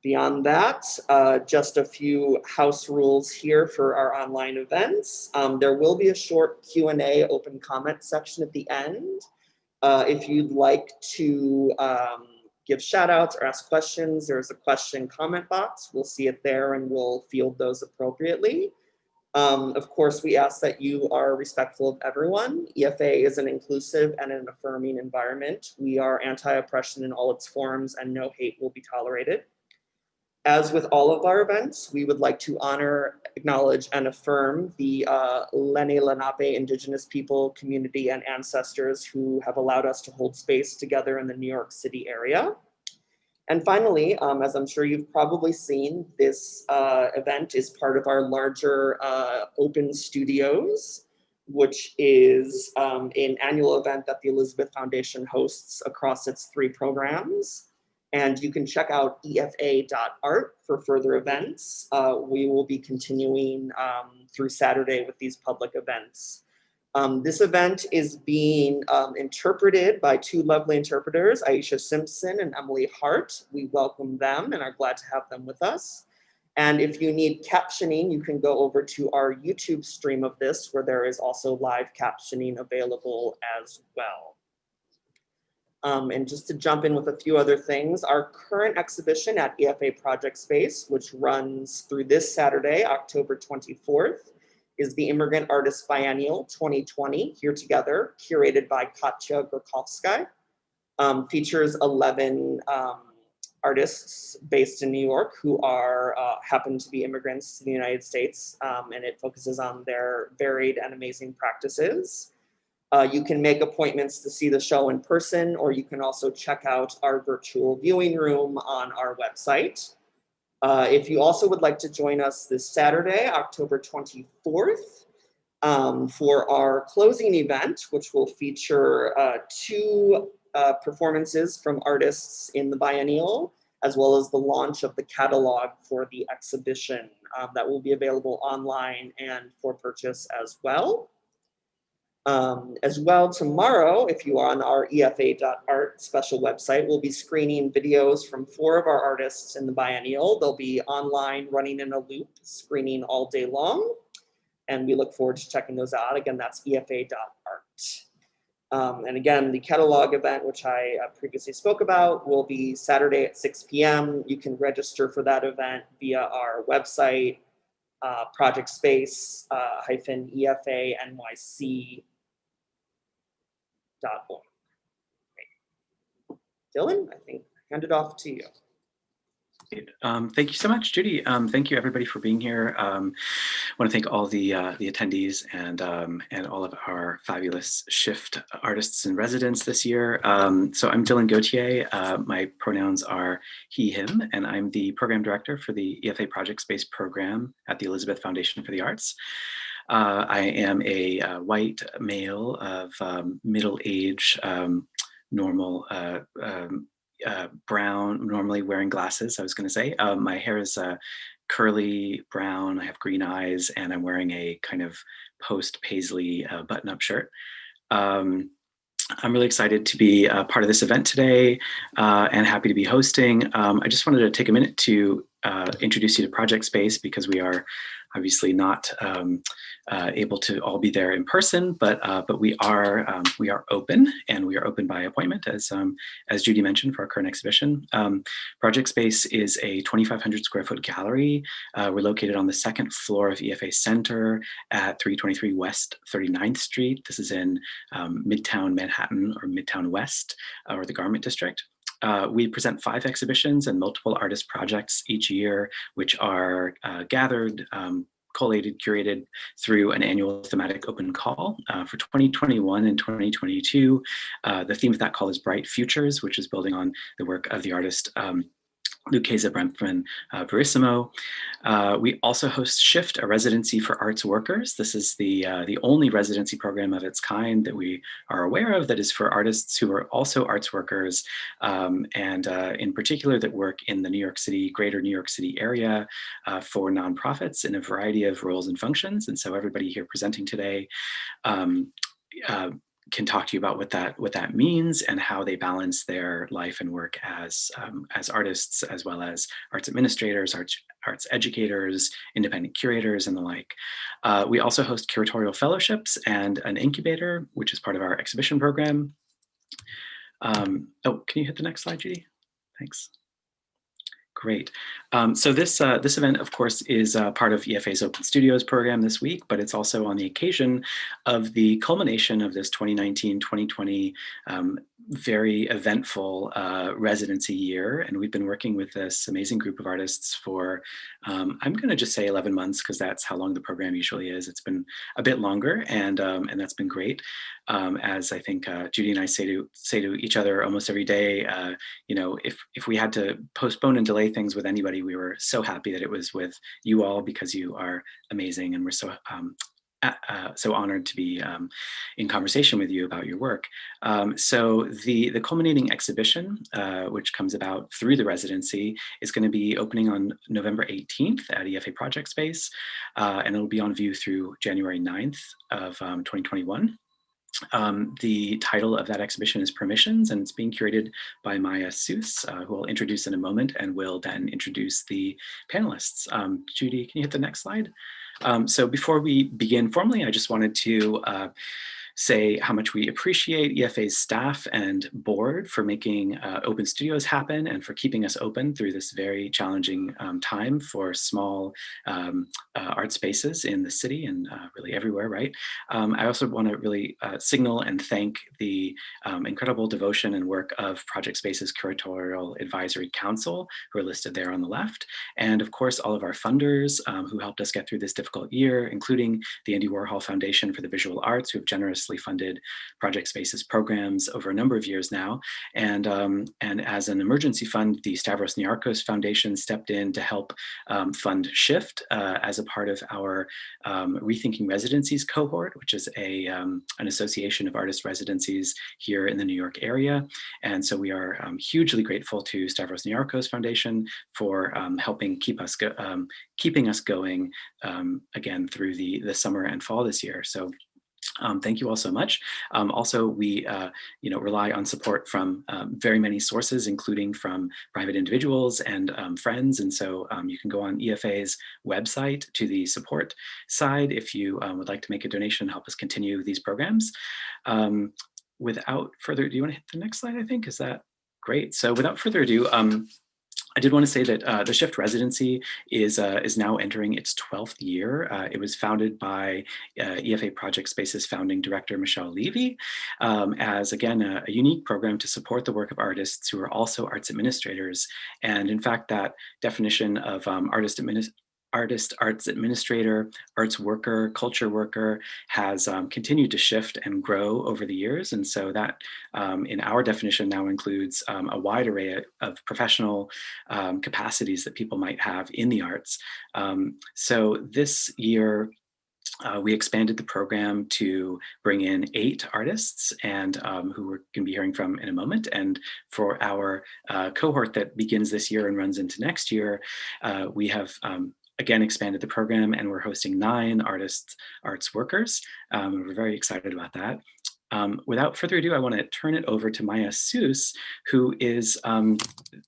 Beyond that, just a few house rules here for our online events. There will be a short Q&A open comment section at the end. If you'd like to give shout outs or ask questions, there's a question comment box. We'll see it there and we'll field those appropriately. Of course, we ask that you are respectful of everyone. EFA is an inclusive and an affirming environment. We are anti-oppression in all its forms and no hate will be tolerated. As with all of our events, we would like to honor, acknowledge, and affirm the Lenni Lenape Indigenous people, community, and ancestors who have allowed us to hold space together in the New York City area. And finally, as I'm sure you've probably seen, this event is part of our larger Open Studios, which is an annual event that the Elizabeth Foundation hosts across its 3 programs. And you can check out efa.art for further events. We will be continuing through Saturday with these public events. This event is being interpreted by 2 lovely interpreters, Aisha Simpson and Emily Hart. We welcome them and are glad to have them with us. And if you need captioning, you can go over to our YouTube stream of this, where there is also live captioning available as well. And just to jump in with a few other things, our current exhibition at EFA Project Space, which runs through this Saturday, October 24th, is the Immigrant Artist Biennial 2020, Here Together, curated by Katya Gorkovskaya. Features 11 artists based in New York who are happen to be immigrants to the United States, and it focuses on their varied and amazing practices. You can make appointments to see the show in person, or you can also check out our virtual viewing room on our website. If you also would like to join us this Saturday, October 24th, for our closing event, which will feature 2 performances from artists in the biennial, as well as the launch of the catalog for the exhibition that will be available online and for purchase as well. Tomorrow, if you are on our efa.art special website, we'll be screening videos from 4 of our artists in the biennial. They'll be online, running in a loop, screening all day long. And we look forward to checking those out. Again, that's efa.art. And again, the catalog event, which I previously spoke about, will be Saturday at 6 p.m. You can register for that event via our website, Project Space -EFA NYC.org. Dylan, I think I hand it off to you. Thank you so much, Judy. Thank you everybody for being here. I want to thank all the attendees and all of our fabulous SHIFT artists in residence this year. So I'm Dylan Gauthier. My pronouns are he, him, and I'm the program director for the EFA Project Space program at the Elizabeth Foundation for the Arts. I am a white male of middle age, normal, brown, normally wearing glasses, I was going to say. My hair is curly brown, I have green eyes, and I'm wearing a kind of post-paisley button-up shirt. I'm really excited to be a part of this event today and happy to be hosting. I just wanted to take a minute to introduce you to Project Space, because we are obviously not able to all be there in person, but we are open, and we are open by appointment, as Judy mentioned, for our current exhibition. Project Space is a 2,500 square foot gallery. We're located on the 2nd floor of EFA Center at 323 West 39th Street. This is in Midtown Manhattan, or Midtown West, or the Garment District. We present 5 exhibitions and multiple artist projects each year, which are gathered, collated, curated through an annual thematic open call. For 2021 and 2022, the theme of that call is Bright Futures, which is building on the work of the artist Lucchese Brempman Verissimo. We also host SHIFT, a residency for arts workers. This is the only residency program of its kind that we are aware of that is for artists who are also arts workers, and in particular that work in the New York City, greater New York City area for nonprofits in a variety of roles and functions. And so everybody here presenting today can talk to you about what that means and how they balance their life and work as artists, as well as arts administrators, arts educators, independent curators, and the like. We also host curatorial fellowships and an incubator, which is part of our exhibition program. Oh, can you hit the next slide, Judy? Thanks. Great. So this event, of course, is part of EFA's Open Studios program this week, but it's also on the occasion of the culmination of this 2019-2020 very eventful residency year. And we've been working with this amazing group of artists for, I'm going to just say 11 months, because that's how long the program usually is. It's been a bit longer, and that's been great. As I think Judy and I say to each other almost every day, you know, if we had to postpone and delay things with anybody, we were so happy that it was with you all, because you are amazing, and we're so honored to be in conversation with you about your work. So the culminating exhibition, which comes about through the residency, is going to be opening on November 18th at EFA Project Space, and it'll be on view through January 9th of 2021. The title of that exhibition is Permissions, and it's being curated by Maya Suess, who I'll introduce in a moment, and will then introduce the panelists. Judy, can you hit the next slide? So before we begin formally, I just wanted to say how much we appreciate EFA's staff and board for making Open Studios happen and for keeping us open through this very challenging time for small art spaces in the city and really everywhere, right? I also want to really signal and thank the incredible devotion and work of Project Space's Curatorial Advisory Council, who are listed there on the left, and of course all of our funders who helped us get through this difficult year, including the Andy Warhol Foundation for the Visual Arts, who have generously funded Project Space's programs over a number of years now. And as an emergency fund, the Stavros Niarchos Foundation stepped in to help fund SHIFT as a part of our Rethinking Residencies cohort, which is an association of artist residencies here in the New York area. And so we are hugely grateful to Stavros Niarchos Foundation for helping keeping us going again through the summer and fall this year. So thank you all so much. Also, we rely on support from very many sources, including from private individuals and friends. And so you can go on EFA's website to the support side if you would like to make a donation and help us continue these programs. Without further, do you want to hit the next slide, I think? Is that great? So without further ado, I did want to say that the SHIFT residency is now entering its 12th year. It was founded by EFA Project Space's founding director, Michelle Levy, as, again, a unique program to support the work of artists who are also arts administrators. And in fact, that definition of artist, arts administrator, arts worker, culture worker has continued to shift and grow over the years. And so that in our definition now includes a wide array of professional capacities that people might have in the arts. So this year, we expanded the program to bring in 8 artists, and who we're going to be hearing from in a moment. And for our cohort that begins this year and runs into next year, we have again expanded the program, and we're hosting 9 arts workers. We're very excited about that. Without further ado, I want to turn it over to Maya Suess, who is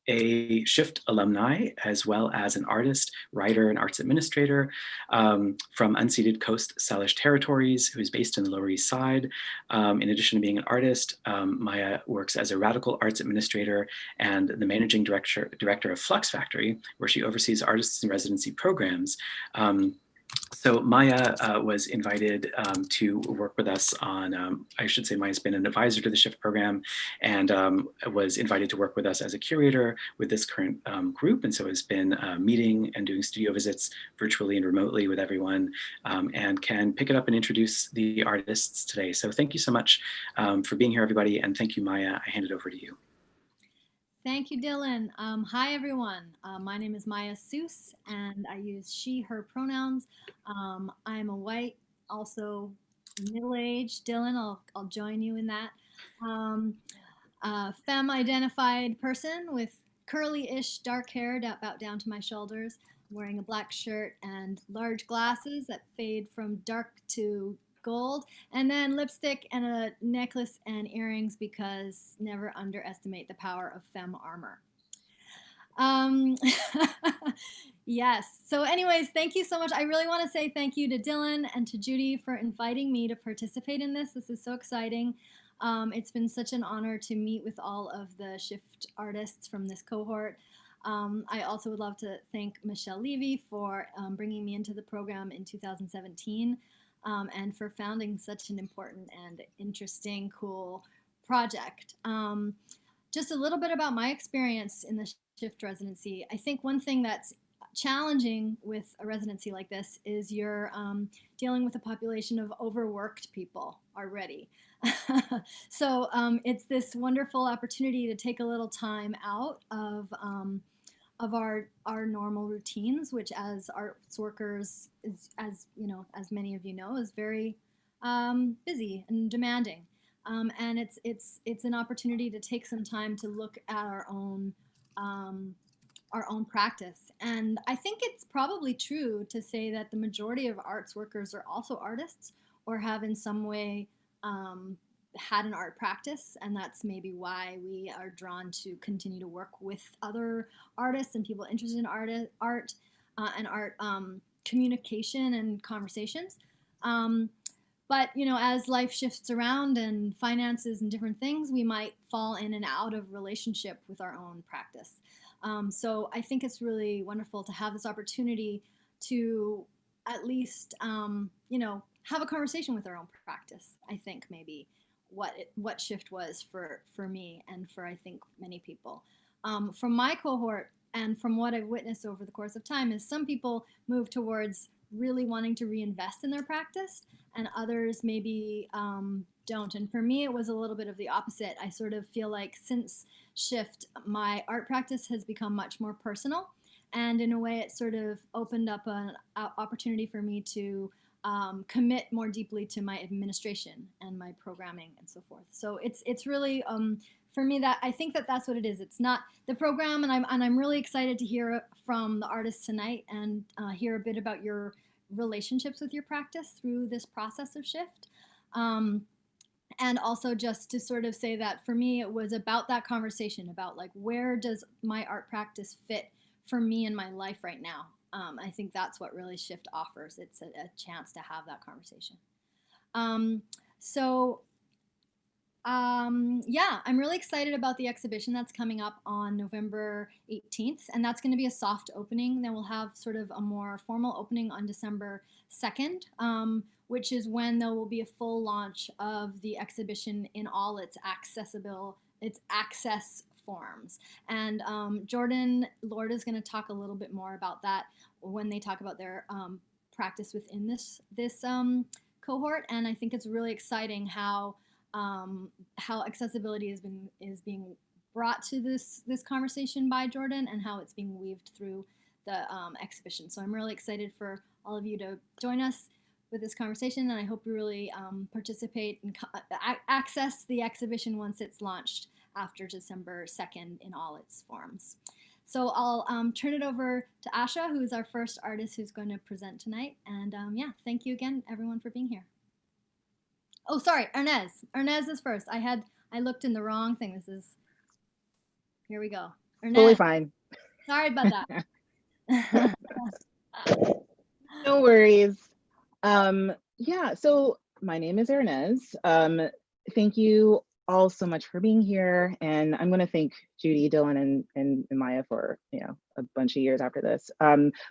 a SHIFT alumni, as well as an artist, writer, and arts administrator from unceded Coast Salish territories, who is based in the Lower East Side. In addition to being an artist, Maya works as a radical arts administrator and the managing director of Flux Factory, where she oversees artists in residency programs. So Maya was invited to work with us on, I should say Maya's been an advisor to the SHIFT program, and was invited to work with us as a curator with this current group, and so has been meeting and doing studio visits virtually and remotely with everyone, and can pick it up and introduce the artists today. So thank you so much for being here, everybody, and thank you, Maya. I hand it over to you. Thank you, Dylan. Hi, everyone. My name is Maya Suess, and I use she, her pronouns. I'm a white, also middle-aged. Dylan, I'll join you in that. Femme-identified person with curly-ish dark hair about down to my shoulders, wearing a black shirt and large glasses that fade from dark to gold, and then lipstick and a necklace and earrings, because never underestimate the power of femme armor. Yes. So anyways, thank you so much. I really want to say thank you to Dylan and to Judy for inviting me to participate in this. This is so exciting. It's been such an honor to meet with all of the SHIFT artists from this cohort. I also would love to thank Michelle Levy for bringing me into the program in 2017 and for founding such an important and interesting, cool project. Just a little bit about my experience in the SHIFT residency. I think one thing that's challenging with a residency like this is you're dealing with a population of overworked people already. So it's this wonderful opportunity to take a little time out of our normal routines, which as arts workers, as you know, as many of you know, is very busy and demanding. And it's an opportunity to take some time to look at our own practice. And I think it's probably true to say that the majority of arts workers are also artists or have in some way had an art practice, and that's maybe why we are drawn to continue to work with other artists and people interested in art and art communication and conversations. But you know, as life shifts around and finances and different things, we might fall in and out of relationship with our own practice. So I think it's really wonderful to have this opportunity to at least, you know, have a conversation with our own practice. I think maybe what SHIFT was for me and for I think many people. From my cohort and from what I've witnessed over the course of time is some people move towards really wanting to reinvest in their practice, and others maybe don't. And for me, it was a little bit of the opposite. I sort of feel like since SHIFT, my art practice has become much more personal, and in a way, it sort of opened up an opportunity for me to commit more deeply to my administration and my programming and so forth. So it's really for me that I think that that's what it is. It's not the program, and I'm really excited to hear from the artists tonight and hear a bit about your relationships with your practice through this process of SHIFT. And also just to sort of say that for me, it was about that conversation about like, where does my art practice fit for me in my life right now? I think that's what really SHIFT offers. It's a chance to have that conversation. Yeah, I'm really excited about the exhibition that's coming up on November 18th, and that's going to be a soft opening. Then we'll have sort of a more formal opening on December 2nd, which is when there will be a full launch of the exhibition in all its access forms. And Jordan Lord is going to talk a little bit more about that when they talk about their practice within this cohort. And I think it's really exciting how accessibility is being brought to this conversation by Jordan, and how it's being weaved through the exhibition. So I'm really excited for all of you to join us with this conversation, and I hope you really participate and access the exhibition once it's launched after December 2nd in all its forms. So I'll turn it over to Asha, who's our first artist who's going to present tonight. And yeah, thank you again, everyone, for being here. Oh, sorry, Hernease. Hernease is first. I looked in the wrong thing. Here we go. Hernease. Totally fine. Sorry about that. No worries. Yeah, so my name is Hernease. Thank you all so much for being here. And I'm going to thank Judy, Dylan, and Maya for, you know, a bunch of years after this.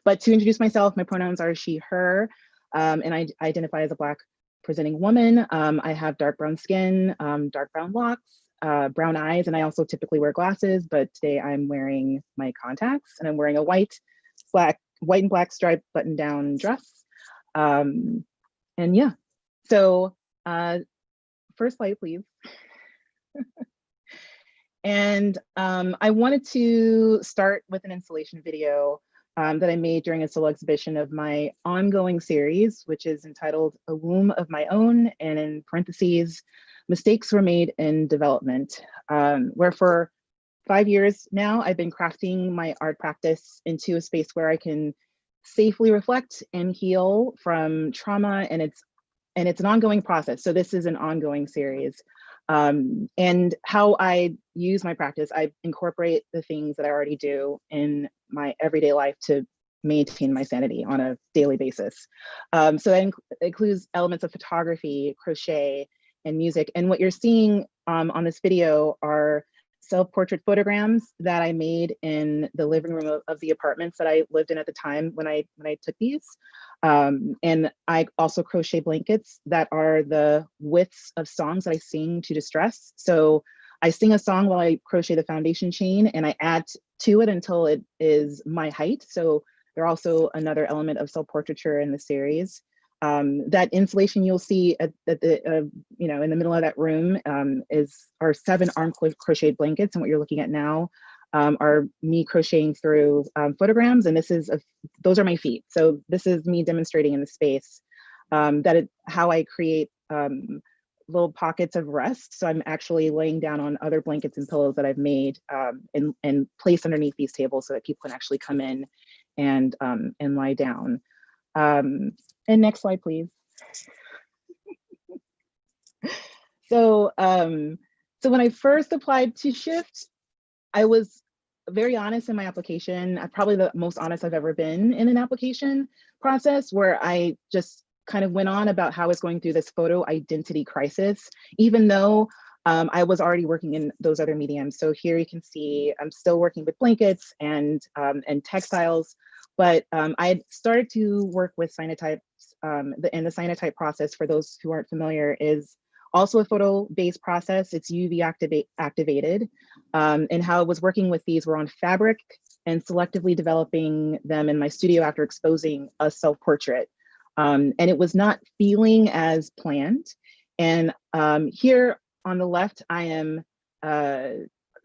But to introduce myself, my pronouns are she, her, and I identify as a Black presenting woman. I have dark brown skin, dark brown locks, brown eyes, and I also typically wear glasses, but today I'm wearing my contacts, and I'm wearing a white and black striped button down dress. And yeah, so first slide, please. And I wanted to start with an installation video that I made during a solo exhibition of my ongoing series, which is entitled A Womb of My Own, and in parentheses, Mistakes Were Made in Development, where for 5 years now, I've been crafting my art practice into a space where I can safely reflect and heal from trauma and its and it's an ongoing process. So this is an ongoing series. And how I use my practice, I incorporate the things that I already do in my everyday life to maintain my sanity on a daily basis. So that includes elements of photography, crochet, and music. And what you're seeing on this video are self-portrait photograms that I made in the living room of the apartments that I lived in at the time when I took these. And I also crochet blankets that are the widths of songs that I sing to distress. So I sing a song while I crochet the foundation chain, and I add to it until it is my height. So they're also another element of self-portraiture in the series. That insulation you'll see at the in the middle of that room are 7 arm crocheted blankets, and what you're looking at now are me crocheting through photograms, and those are my feet. So this is me demonstrating in the space how I create little pockets of rest. So I'm actually laying down on other blankets and pillows that I've made and placed underneath these tables so that people can actually come in and lie down. And next slide, please. So when I first applied to SHIFT, I was very honest in my application. Probably the most honest I've ever been in an application process, where I just kind of went on about how I was going through this photo identity crisis, even though I was already working in those other mediums. So here you can see I'm still working with blankets and textiles, but I had started to work with cyanotypes, and the cyanotype process, for those who aren't familiar, is also a photo-based process. It's UV activated, and how I was working with these were on fabric and selectively developing them in my studio after exposing a self-portrait. And it was not feeling as planned. And here on the left, I am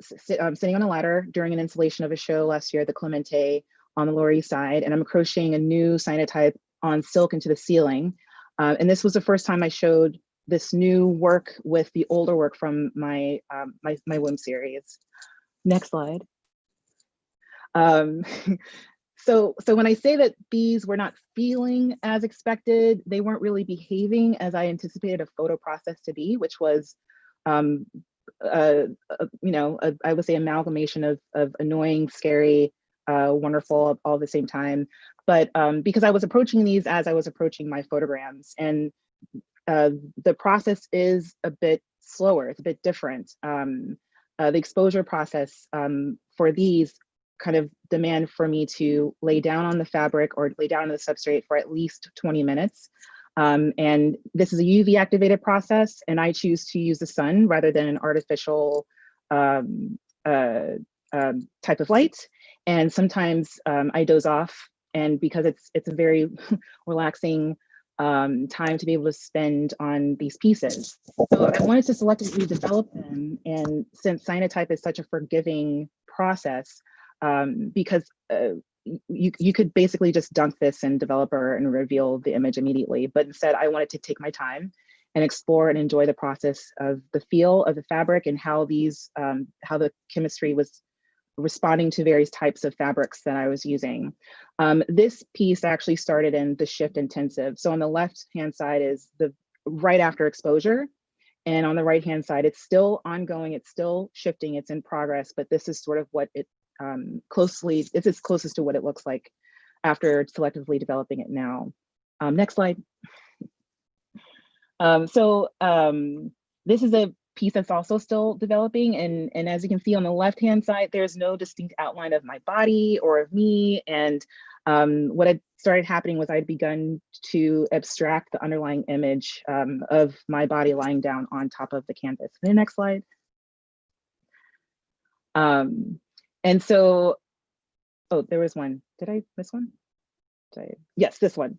sitting on a ladder during an installation of a show last year at the Clemente on the Lower East Side, and I'm crocheting a new cyanotype on silk into the ceiling. And this was the first time I showed this new work with the older work from my WIM series. Next slide. So when I say that these were not feeling as expected, they weren't really behaving as I anticipated a photo process to be, which was, I would say amalgamation of annoying, scary, wonderful, all at the same time. But because I was approaching these as I was approaching my photograms, and the process is a bit slower, it's a bit different. The exposure process for these kind of demand for me to lay down on the fabric or lay down on the substrate for at least 20 minutes. And this is a UV activated process, and I choose to use the sun rather than an artificial type of light. And sometimes I doze off, and because it's a very relaxing time to be able to spend on these pieces. So I wanted to selectively develop them, and since cyanotype is such a forgiving process, because you could basically just dunk this in Developer and reveal the image immediately, but instead I wanted to take my time and explore and enjoy the process of the feel of the fabric and how these, how the chemistry was responding to various types of fabrics that I was using. This piece actually started in the SHIFT intensive. So on the left-hand side is the right after exposure, and on the right-hand side, it's still ongoing, it's still shifting, it's in progress, but this is sort of what it it's as closest to what it looks like after selectively developing it now. Next slide. This is a piece that's also still developing, and as you can see on the left-hand side, there's no distinct outline of my body or of me, and what had started happening was I'd begun to abstract the underlying image of my body lying down on top of the canvas. The next slide. And so, oh, there was one. Did I miss one? Yes, this one.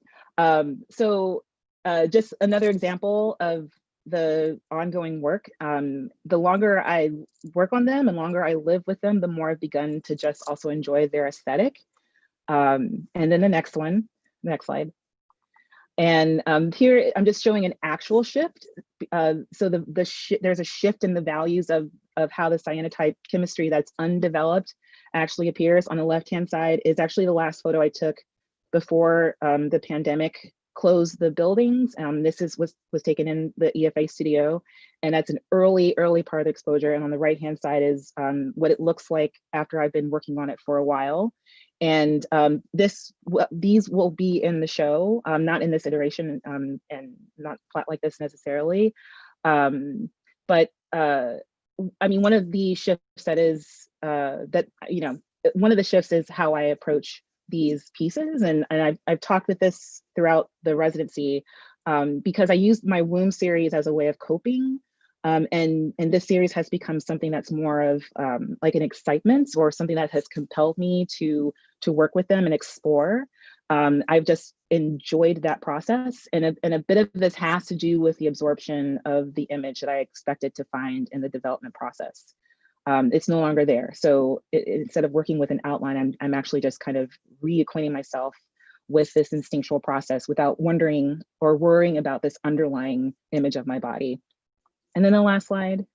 Just another example of the ongoing work. The longer I work on them and longer I live with them, the more I've begun to just also enjoy their aesthetic. And then the next one, next slide. And here I'm just showing an actual shift. So there's a shift in the values of how the cyanotype chemistry that's undeveloped actually appears. On the left-hand side is actually the last photo I took before the pandemic close the buildings. This was taken in the EFA studio, and that's an early part of the exposure. And on the right-hand side is what it looks like after I've been working on it for a while. And these will be in the show, not in this iteration, and not flat like this necessarily. But I mean, one of the shifts that is one of the shifts is how I approach these pieces, and I've talked with this throughout the residency, because I used my womb series as a way of coping, and this series has become something that's more of like an excitement, or something that has compelled me to work with them and explore. I've just enjoyed that process, and a bit of this has to do with the absorption of the image that I expected to find in the development process. It's no longer there. So instead of working with an outline, I'm actually just kind of reacquainting myself with this instinctual process without wondering or worrying about this underlying image of my body. And then the last slide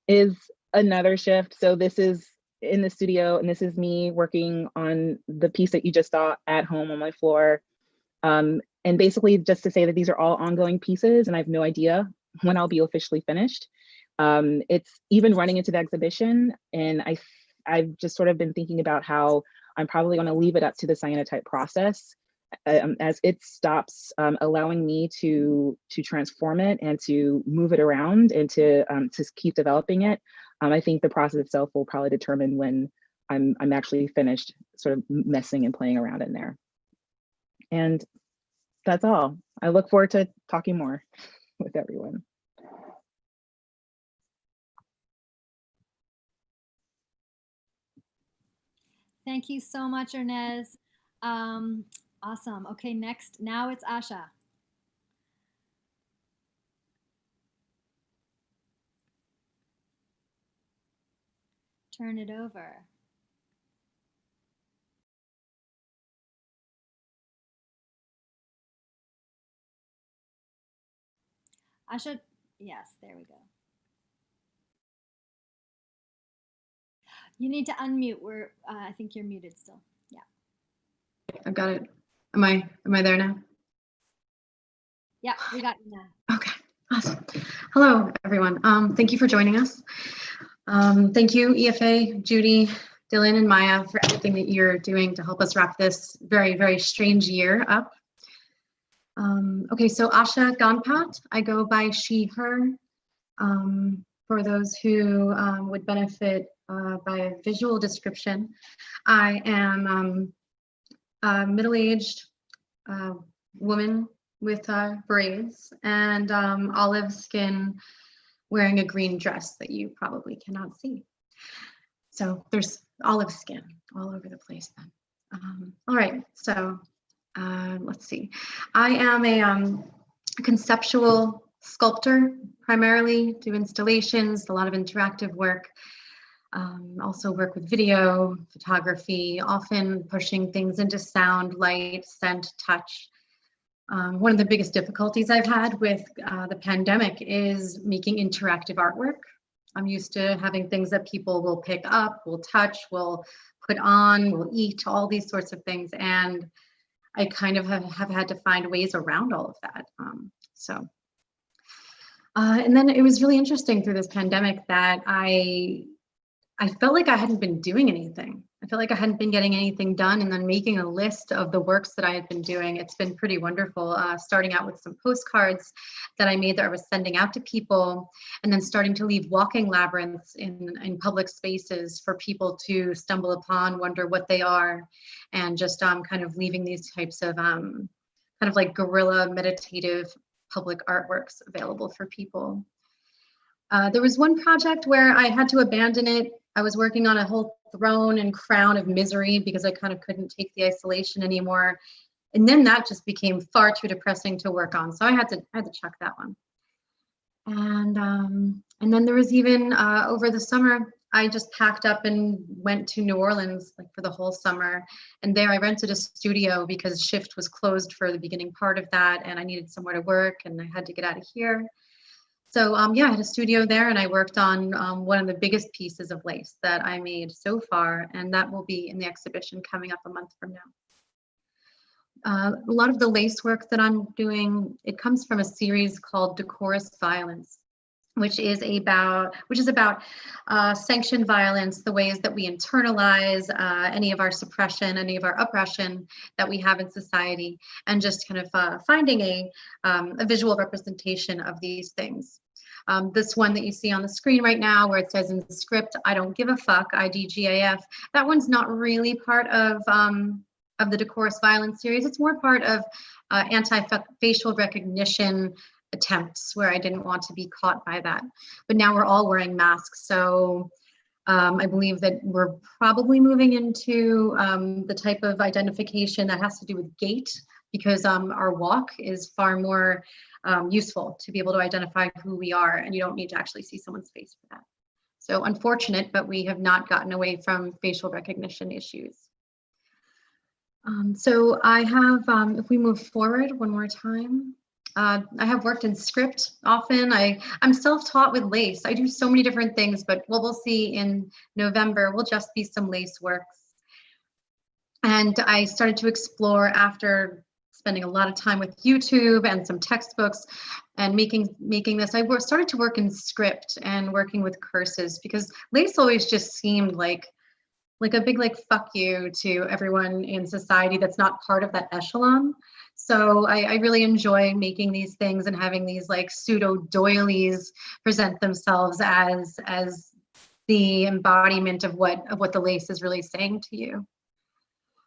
is another shift. So this is in the studio, and this is me working on the piece that you just saw at home on my floor. And basically just to say that these are all ongoing pieces, and I have no idea when I'll be officially finished. It's even running into the exhibition, and I've just sort of been thinking about how I'm probably going to leave it up to the cyanotype process as it stops allowing me to transform it and to move it around and to keep developing it. I think the process itself will probably determine when I'm actually finished sort of messing and playing around in there. And that's all. I look forward to talking more with everyone. Thank you so much, Hernease. Awesome. Okay, now it's Asha. Turn it over. Asha, yes, there we go. You need to unmute. I think you're muted still. Yeah. I've got it. Am I there now? Yeah, we got you now. Okay, awesome. Hello, everyone. Thank you for joining us. Thank you, EFA, Judy, Dylan, and Maya, for everything that you're doing to help us wrap this very, very strange year up. Okay, so Asha Ganpat, I go by she, her. For those who would benefit by a visual description, I am a middle-aged woman with braids and olive skin, wearing a green dress that you probably cannot see. So there's olive skin all over the place then. All right, so let's see. I am a conceptual sculptor, primarily do installations, a lot of interactive work. Also work with video, photography, often pushing things into sound, light, scent, touch. One of the biggest difficulties I've had with the pandemic is making interactive artwork. I'm used to having things that people will pick up, will touch, will put on, will eat, all these sorts of things. And I kind of have had to find ways around all of that. And then it was really interesting through this pandemic that I felt like I hadn't been doing anything. I felt like I hadn't been getting anything done, and then making a list of the works that I had been doing. It's been pretty wonderful, starting out with some postcards that I made that I was sending out to people, and then starting to leave walking labyrinths in public spaces for people to stumble upon, wonder what they are, and just kind of leaving these types of kind of like guerrilla meditative public artworks available for people. There was one project where I had to abandon it. I was working on a whole throne and crown of misery because I kind of couldn't take the isolation anymore. And then that just became far too depressing to work on. So I had to chuck that one. And then there was even over the summer, I just packed up and went to New Orleans like for the whole summer. And there I rented a studio because SHIFT was closed for the beginning part of that, and I needed somewhere to work and I had to get out of here. So yeah, I had a studio there, and I worked on one of the biggest pieces of lace that I made so far, and that will be in the exhibition coming up a month from now. A lot of the lace work that I'm doing, it comes from a series called Decorous Violence, which is about sanctioned violence, the ways that we internalize any of our suppression, any of our oppression that we have in society, and just kind of finding a visual representation of these things. This one that you see on the screen right now, where it says in the script, "I don't give a fuck, IDGAF," that one's not really part of the Decorous Violence series. It's more part of anti-facial recognition attempts where I didn't want to be caught by that. But now we're all wearing masks, so I believe that we're probably moving into the type of identification that has to do with gait, because our walk is far more useful to be able to identify who we are, and you don't need to actually see someone's face for that. So unfortunate, but we have not gotten away from facial recognition issues. So I have, if we move forward one more time, I have worked in script often. I'm self-taught with lace. I do so many different things, but what we'll see in November will just be some lace works. And I started to explore, after spending a lot of time with YouTube and some textbooks and making this, I started to work in script and working with curses, because lace always just seemed like a big fuck you to everyone in society that's not part of that echelon. So I really enjoy making these things and having these pseudo doilies present themselves as the embodiment of what the lace is really saying to you.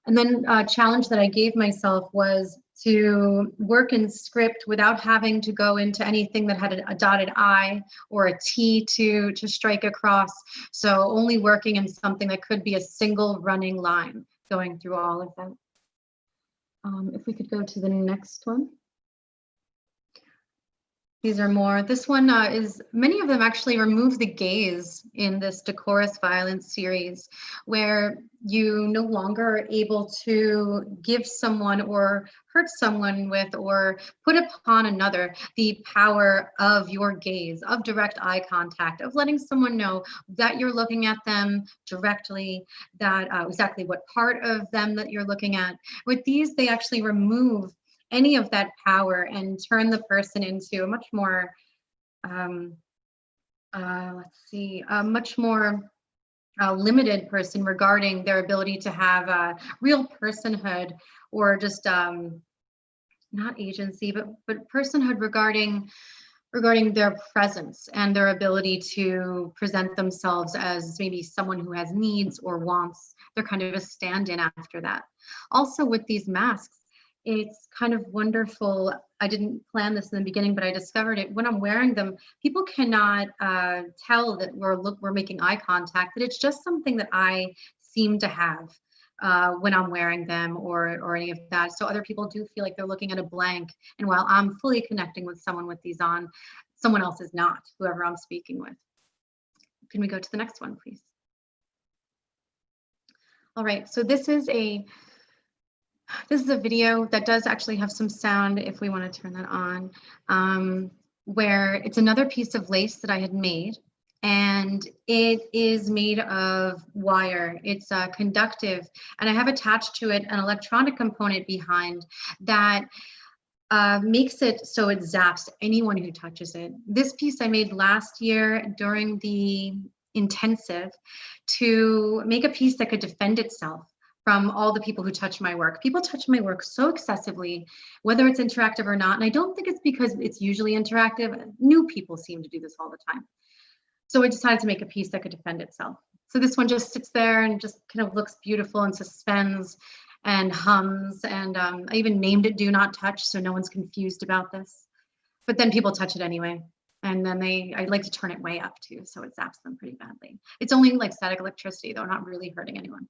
And then a challenge that I gave myself was to work in script without having to go into anything that had a dotted I or a T to strike across. So only working in something that could be a single running line going through all of that. If we could go to the next one. These are more, this one is, many of them actually remove the gaze in this Decorous Violence series, where you no longer are able to give someone or hurt someone with or put upon another the power of your gaze, of direct eye contact, of letting someone know that you're looking at them directly, that exactly what part of them that you're looking at. With these, they actually remove any of that power and turn the person into a much more, much more limited person regarding their ability to have real personhood, or just not agency, but personhood regarding their presence and their ability to present themselves as maybe someone who has needs or wants. They're kind of a stand-in after that. Also with these masks, it's kind of wonderful. I didn't plan this in the beginning, but I discovered it when I'm wearing them. People cannot tell that we're making eye contact, that it's just something that I seem to have when I'm wearing them or any of that. So other people do feel like they're looking at a blank. And while I'm fully connecting with someone with these on, someone else is not, whoever I'm speaking with. Can we go to the next one, please? All right, so this is a video that does actually have some sound, if we want to turn that on, where it's another piece of lace that I had made, and it is made of wire. It's conductive, and I have attached to it an electronic component behind that makes it so it zaps anyone who touches it. This piece I made last year during the intensive to make a piece that could defend itself from all the people who touch my work. People touch my work so excessively, whether it's interactive or not. And I don't think it's because it's usually interactive. New people seem to do this all the time. So I decided to make a piece that could defend itself. So this one just sits there and just kind of looks beautiful and suspends and hums. And I even named it Do Not Touch, so no one's confused about this. But then people touch it anyway. And then I like to turn it way up too, so it zaps them pretty badly. It's only like static electricity though, not really hurting anyone.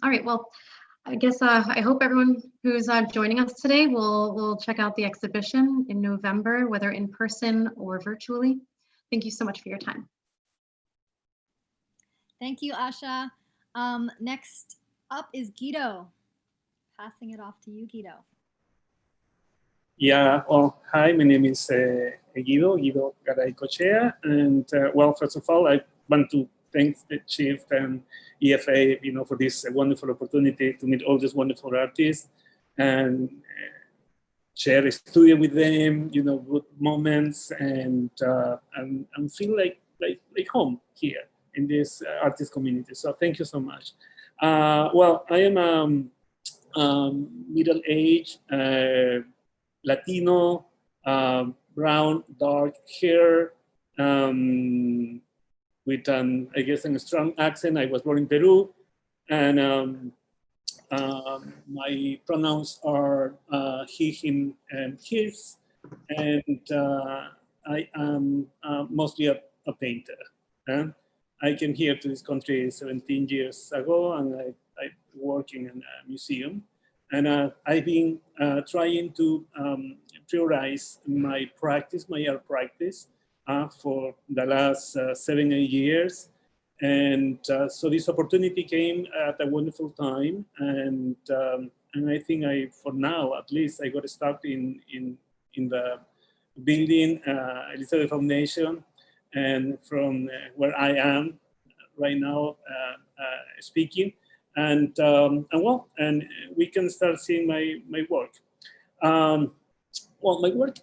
All right, well, I guess I hope everyone who's joining us today will check out the exhibition in November, whether in person or virtually. Thank you so much for your time. Thank you, Asha. Next up is Guido. Passing it off to you, Guido. Yeah, well, hi, my name is Guido Garaycochea, and well, first of all, I want to thank the SHIFT and EFA, for this wonderful opportunity to meet all these wonderful artists. and share a studio with them, you know, good moments, and feel like home here in this artist community. So thank you so much. Well, I am middle-aged, Latino, brown, dark hair, with I guess a strong accent. I was born in Peru, and my pronouns are he, him, and his, and I am mostly a painter. I came here to this country 17 years ago, and I work in a museum. And I've been trying to prioritize my practice, my art practice, for the last 7 or 8 years. And so this opportunity came at a wonderful time. And I think for now, at least, I got started in the building Elizabeth Foundation, and from where I am right now speaking. And we can start seeing my work. Well, my work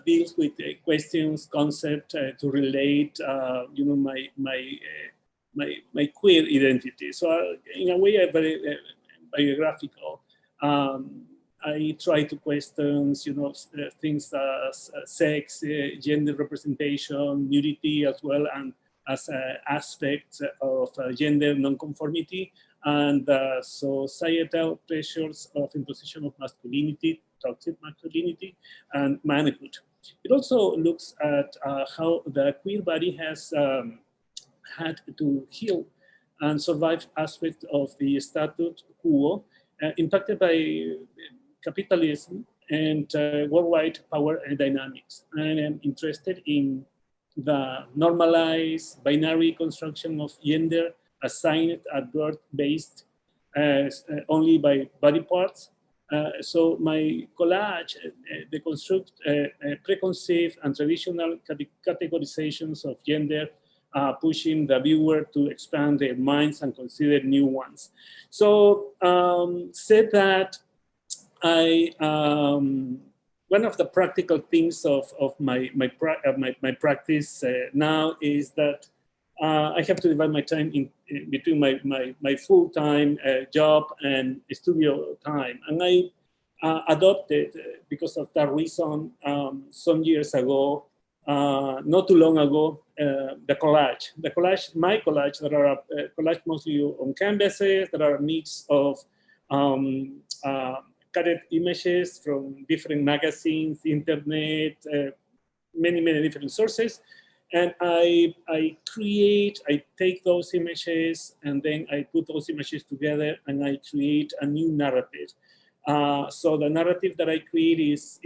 deals with questions, concepts to relate, you know, my queer identity. So in a way, I'm very biographical. I try to question, you know, things as sex, gender representation, nudity, as well, and as aspects of gender nonconformity, and societal pressures of imposition of masculinity, toxic masculinity, and manhood. It also looks at how the queer body has had to heal and survive aspects of the status quo impacted by capitalism and worldwide power dynamics. And I'm interested in the normalized binary construction of gender assigned at birth based only by body parts. So my collage deconstruct preconceived and traditional categorizations of gender, pushing the viewer to expand their minds and consider new ones. So said that, one of the practical things of my practice now is that I have to divide my time in between my full-time job and studio time. And I adopted, because of that reason, some years ago, not too long ago, the collage. My collage, that are collage mostly on canvases, that are a mix of cutted images from different magazines, internet, many different sources. And I take those images, and then I put those images together, and I create a new narrative. So the narrative that I create is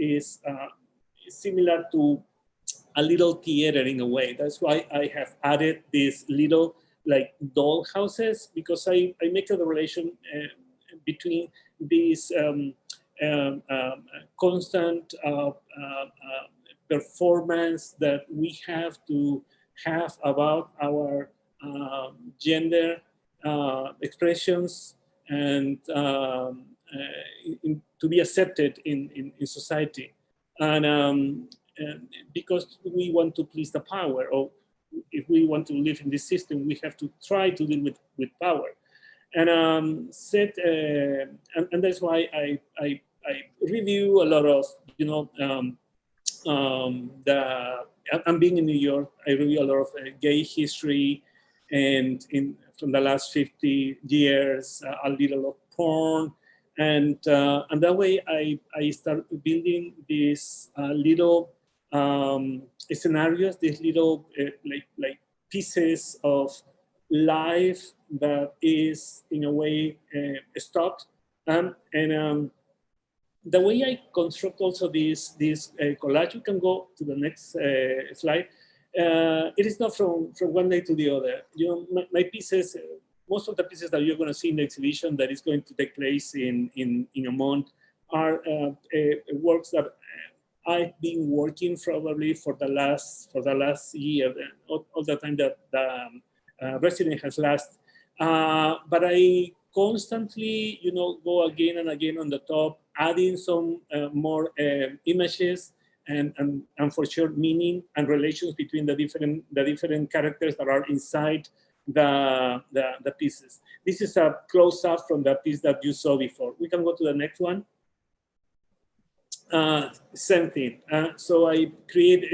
similar to a little theater in a way. That's why I have added these little like doll houses, because I make a relation between these constant performance that we have to have about our gender expressions, and to be accepted in society. And because we want to please the power, or if we want to live in this system, we have to try to deal with power. And and that's why I review a lot of, you know, I'm being in New York, I review a lot of gay history, and from the last 50 years, a little of porn, and that way I start building these little scenarios, these little like pieces of life that is in a way stopped, and the way I construct also this collage, you can go to the next slide. It is not from one day to the other. You know, my pieces, most of the pieces that you're going to see in the exhibition that is going to take place in a month are works that I've been working probably for the last year, all the time that the resident has lasted. But I constantly, go again and again on the top, adding some more images and for sure meaning and relations between the different characters that are inside the pieces. This is a close-up from the piece that you saw before. We can go to the next one. Same thing. So I create,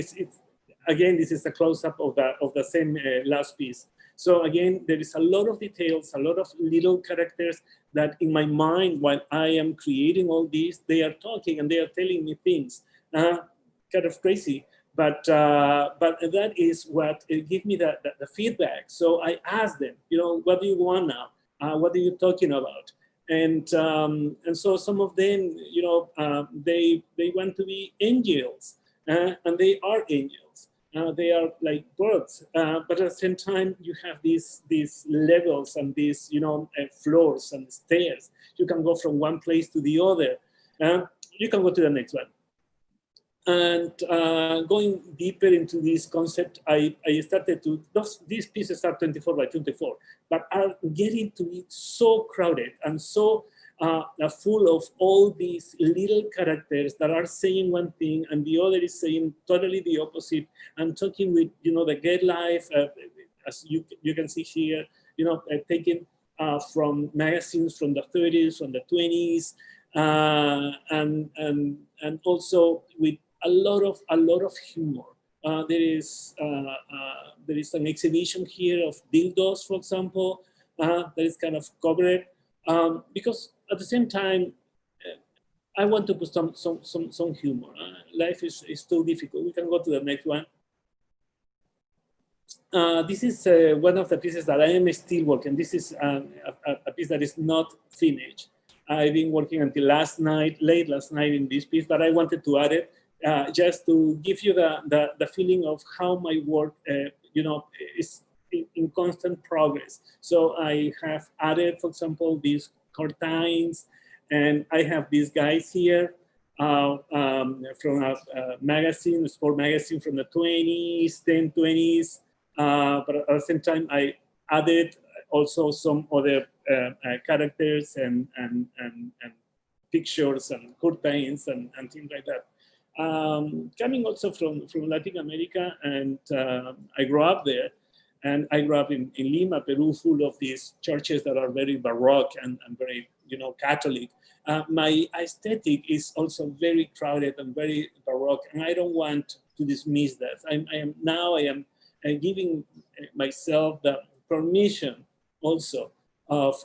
again, this is a close-up of the same last piece. So again, there is a lot of details, a lot of little characters that in my mind, while I am creating all these, they are talking and they are telling me things. Kind of crazy, but that is what gives me the feedback. So I ask them, what do you want now? What are you talking about? And so some of them, they want to be angels, and they are angels. They are like birds, but at the same time, you have these levels and these, floors and stairs. You can go from one place to the other. You can go to the next one. And going deeper into this concept, I started to, these pieces are 24 by 24, but are getting to be so crowded and so full of all these little characters that are saying one thing and the other is saying totally the opposite, and talking with, the gay life, as you can see here, taken from magazines from the 30s, from the 20s, and also with a lot of humor. There is an exhibition here of dildos, for example, that is kind of covered, because at the same time, I want to put some humor. Life is too difficult. We can go to the next one. This is one of the pieces that I am still working. This is a piece that is not finished. I've been working until late last night in this piece, but I wanted to add it just to give you the feeling of how my work, is in constant progress. So I have added, for example, these curtains, and I have these guys here from a magazine, a sport magazine from the 20s, 1020s. But at the same time, I added also some other characters and pictures and curtains and things like that. Coming also from Latin America, and I grew up there, and I grew up in Lima, Peru, full of these churches that are very Baroque and very, Catholic. My aesthetic is also very crowded and very Baroque, and I don't want to dismiss that. I am giving myself the permission also of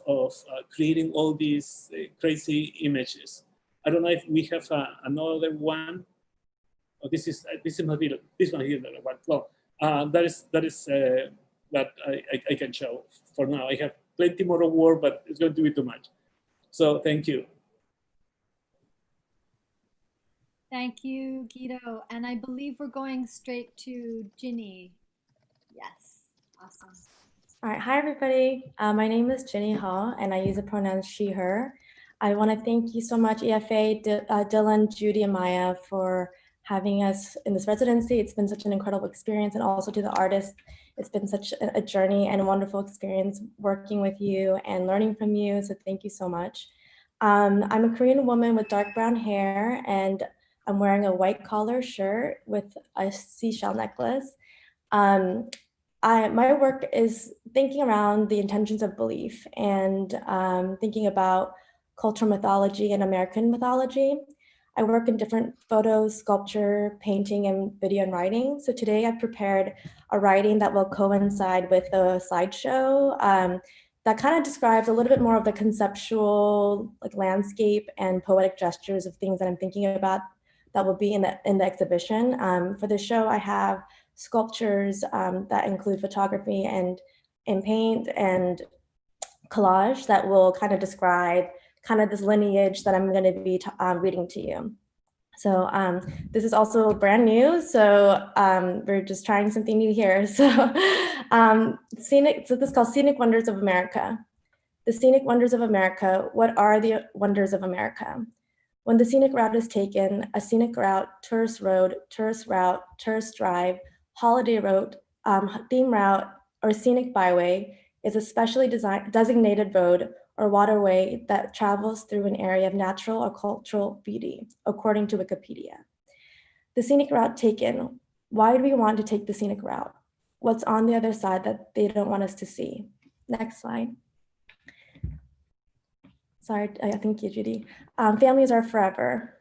creating all these crazy images. I don't know if we have another one. Oh, this one here. Well, that is that I can show for now. I have plenty more work, but it's going to be too much. So thank you. Thank you, Guido. And I believe we're going straight to Ginny. Yes, awesome. All right, hi everybody. My name is Ginny Huo, and I use the pronouns she, her. I want to thank you so much, EFA, Dylan, Judy, and Maya, for having us in this residency. It's been such an incredible experience, and also to the artists, it's been such a journey and a wonderful experience working with you and learning from you, so thank you so much. I'm a Korean woman with dark brown hair, and I'm wearing a white collar shirt with a seashell necklace. My work is thinking around the intentions of belief and thinking about cultural mythology and American mythology. I work in different photos, sculpture, painting, and video and writing. So today I've prepared a writing that will coincide with a slideshow that kind of describes a little bit more of the conceptual landscape and poetic gestures of things that I'm thinking about that will be in the exhibition. For the show, I have sculptures that include photography and paint and collage that will kind of describe kind of this lineage that I'm going to be reading to you. So this is also brand new, so we're just trying something new here. So this is called Scenic Wonders of America. The Scenic Wonders of America. What are the wonders of America? When the scenic route is taken, a scenic route, tourist road, tourist route, tourist drive, holiday road, theme route, or scenic byway is a specially designated road or waterway that travels through an area of natural or cultural beauty, according to Wikipedia. The scenic route taken. Why do we want to take the scenic route? What's on the other side that they don't want us to see? Next slide. Sorry, thank you, Judy. Families are forever.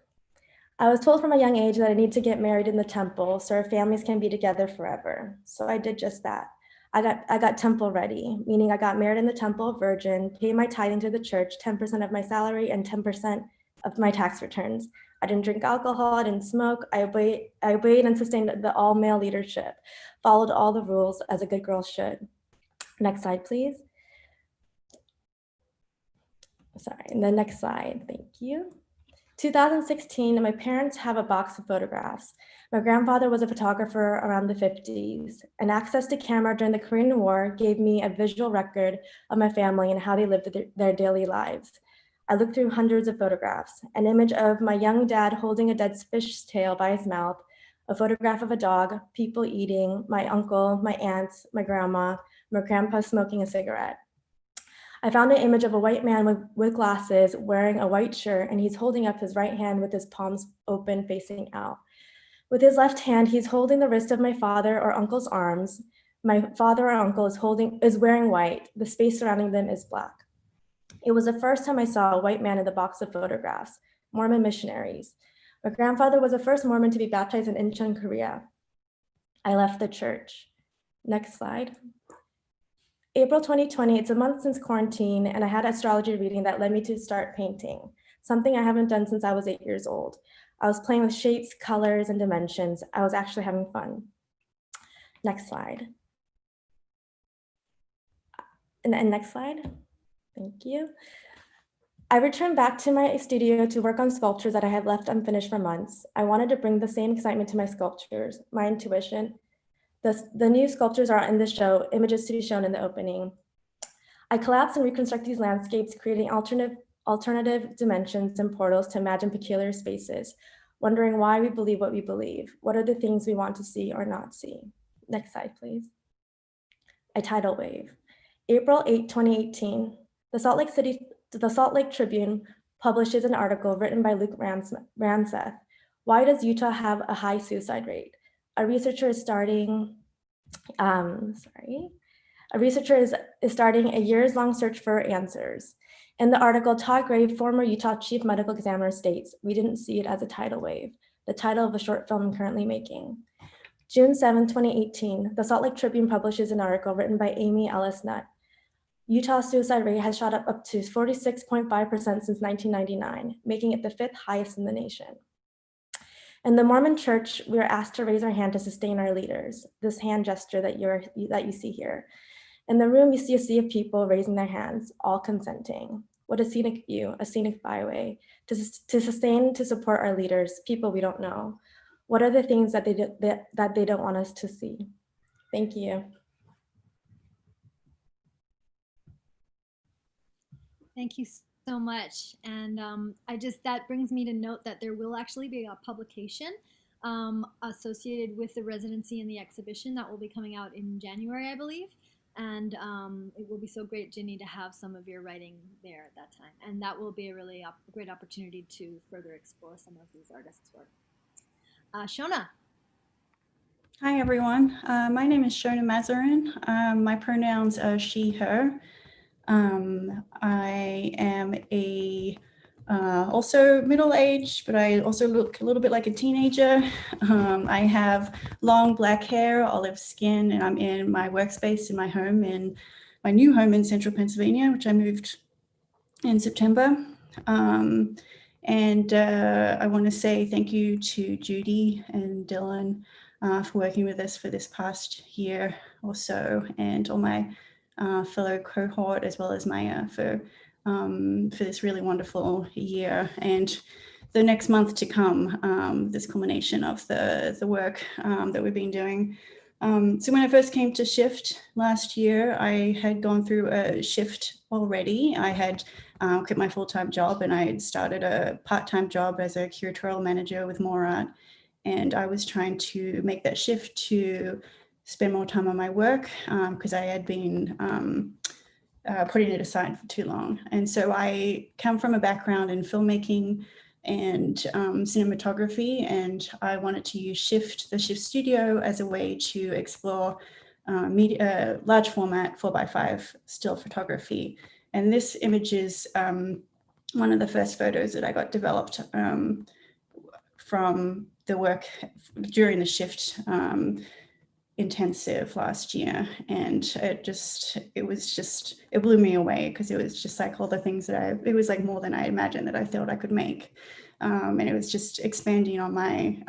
I was told from a young age that I need to get married in the temple so our families can be together forever. So I did just that. I got temple ready, meaning I got married in the temple, virgin, paid my tithing to the church, 10% of my salary and 10% of my tax returns. I didn't drink alcohol, I didn't smoke. I obeyed and sustained the all-male leadership, followed all the rules as a good girl should. Next slide, please. Sorry, and the next slide, thank you. 2016, my parents have a box of photographs. My grandfather was a photographer around the 50s, and access to camera during the Korean War gave me a visual record of my family and how they lived their daily lives. I looked through hundreds of photographs, an image of my young dad holding a dead fish's tail by his mouth, a photograph of a dog, people eating, my uncle, my aunts, my grandma, my grandpa smoking a cigarette. I found an image of a white man with glasses wearing a white shirt, and he's holding up his right hand with his palms open facing out. With his left hand, he's holding the wrist of my father or uncle's arms. My father or uncle is wearing white. The space surrounding them is black. It was the first time I saw a white man in the box of photographs, Mormon missionaries. My grandfather was the first Mormon to be baptized in Incheon, Korea. I left the church. Next slide. April 2020, it's a month since quarantine, and I had astrology reading that led me to start painting, something I haven't done since I was 8 years old. I was playing with shapes, colors, and dimensions. I was actually having fun. Next slide. And next slide. Thank you. I returned back to my studio to work on sculptures that I had left unfinished for months. I wanted to bring the same excitement to my sculptures, my intuition. The new sculptures are in the show, images to be shown in the opening. I collapse and reconstruct these landscapes, creating alternative dimensions and portals to imagine peculiar spaces, wondering why we believe what we believe. What are the things we want to see or not see? Next slide, please. A tidal wave. April 8, 2018, the Salt Lake Tribune publishes an article written by Luke Ramseth. Why does Utah have a high suicide rate? A researcher is starting a years-long search for answers. In the article, Todd Gray, former Utah Chief Medical Examiner, states, "We didn't see it as a tidal wave," the title of a short film I'm currently making. June 7, 2018, the Salt Lake Tribune publishes an article written by Amy Ellis Nutt. Utah's suicide rate has shot up to 46.5% since 1999, making it the 5th highest in the nation. In the Mormon Church, we are asked to raise our hand to sustain our leaders, this hand gesture that you see here. In the room, you see a sea of people raising their hands, all consenting. What a scenic view, a scenic byway, to sustain, to support our leaders, people we don't know. What are the things that they don't want us to see? Thank you. Thank you so much. And that brings me to note that there will actually be a publication associated with the residency and the exhibition that will be coming out in January, I believe. And it will be so great, Ginny, to have some of your writing there at that time. And that will be a really great opportunity to further explore some of these artists' work. Shona. Hi, everyone. My name is Shona Masarin. My pronouns are she, her. I am also middle-aged, but I also look a little bit like a teenager. I have long black hair, olive skin, and I'm in my workspace in my home, in my new home in central Pennsylvania, which I moved in September. I want to say thank you to Judy and Dylan for working with us for this past year or so, and all my fellow cohort, as well as Maya, for this really wonderful year and the next month to come, this culmination of the work that we've been doing. So when I first came to SHIFT last year, I had gone through a shift already. I had quit my full-time job, and I had started a part-time job as a curatorial manager with More Art. And I was trying to make that shift to spend more time on my work because I had been putting it aside for too long. And so I come from a background in filmmaking and cinematography, and I wanted to use the SHIFT Studio as a way to explore large format 4x5 still photography. And this image is one of the first photos that I got developed from the work during the SHIFT intensive last year. And it blew me away, because it was just like all the things that it was like more than I imagined that I thought I could make. And it was just expanding on my,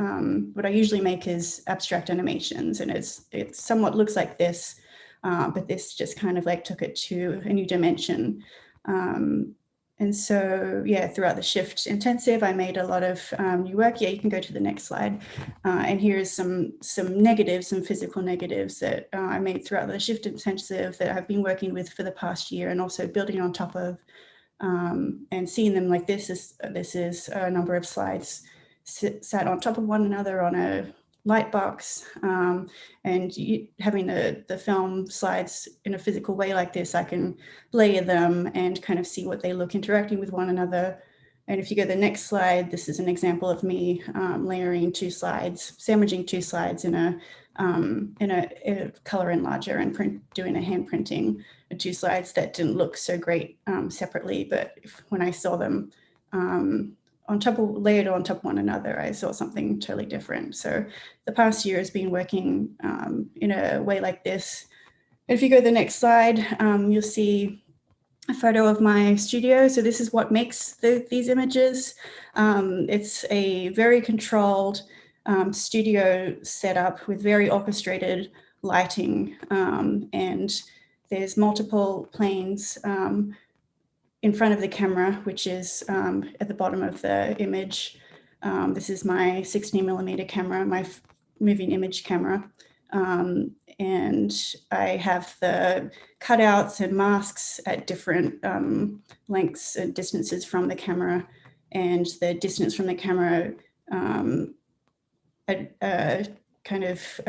what I usually make is abstract animations, and it somewhat looks like this, but this just kind of like took it to a new dimension. And so, yeah, throughout the SHIFT intensive, I made a lot of new work. Yeah, you can go to the next slide. And here's some negatives, some physical negatives that I made throughout the SHIFT intensive that I've been working with for the past year, and also building on top of, and seeing them like this is a number of slides sat on top of one another on a light box, and having the film slides in a physical way like this, I can layer them and kind of see what they look interacting with one another. And if you go to the next slide, this is an example of me layering two slides, sandwiching two slides in a color enlarger, and doing a hand printing of two slides that didn't look so great separately, but when I saw them layered on top of one another, I saw something totally different. So the past year has been working in a way like this. If you go to the next slide, you'll see a photo of my studio. So this is what makes these images. It's a very controlled studio setup with very orchestrated lighting, and there's multiple planes in front of the camera, which is at the bottom of the image. This is my 16mm camera, my moving image camera. And I have the cutouts and masks at different lengths and distances from the camera. And the distance from the camera kind of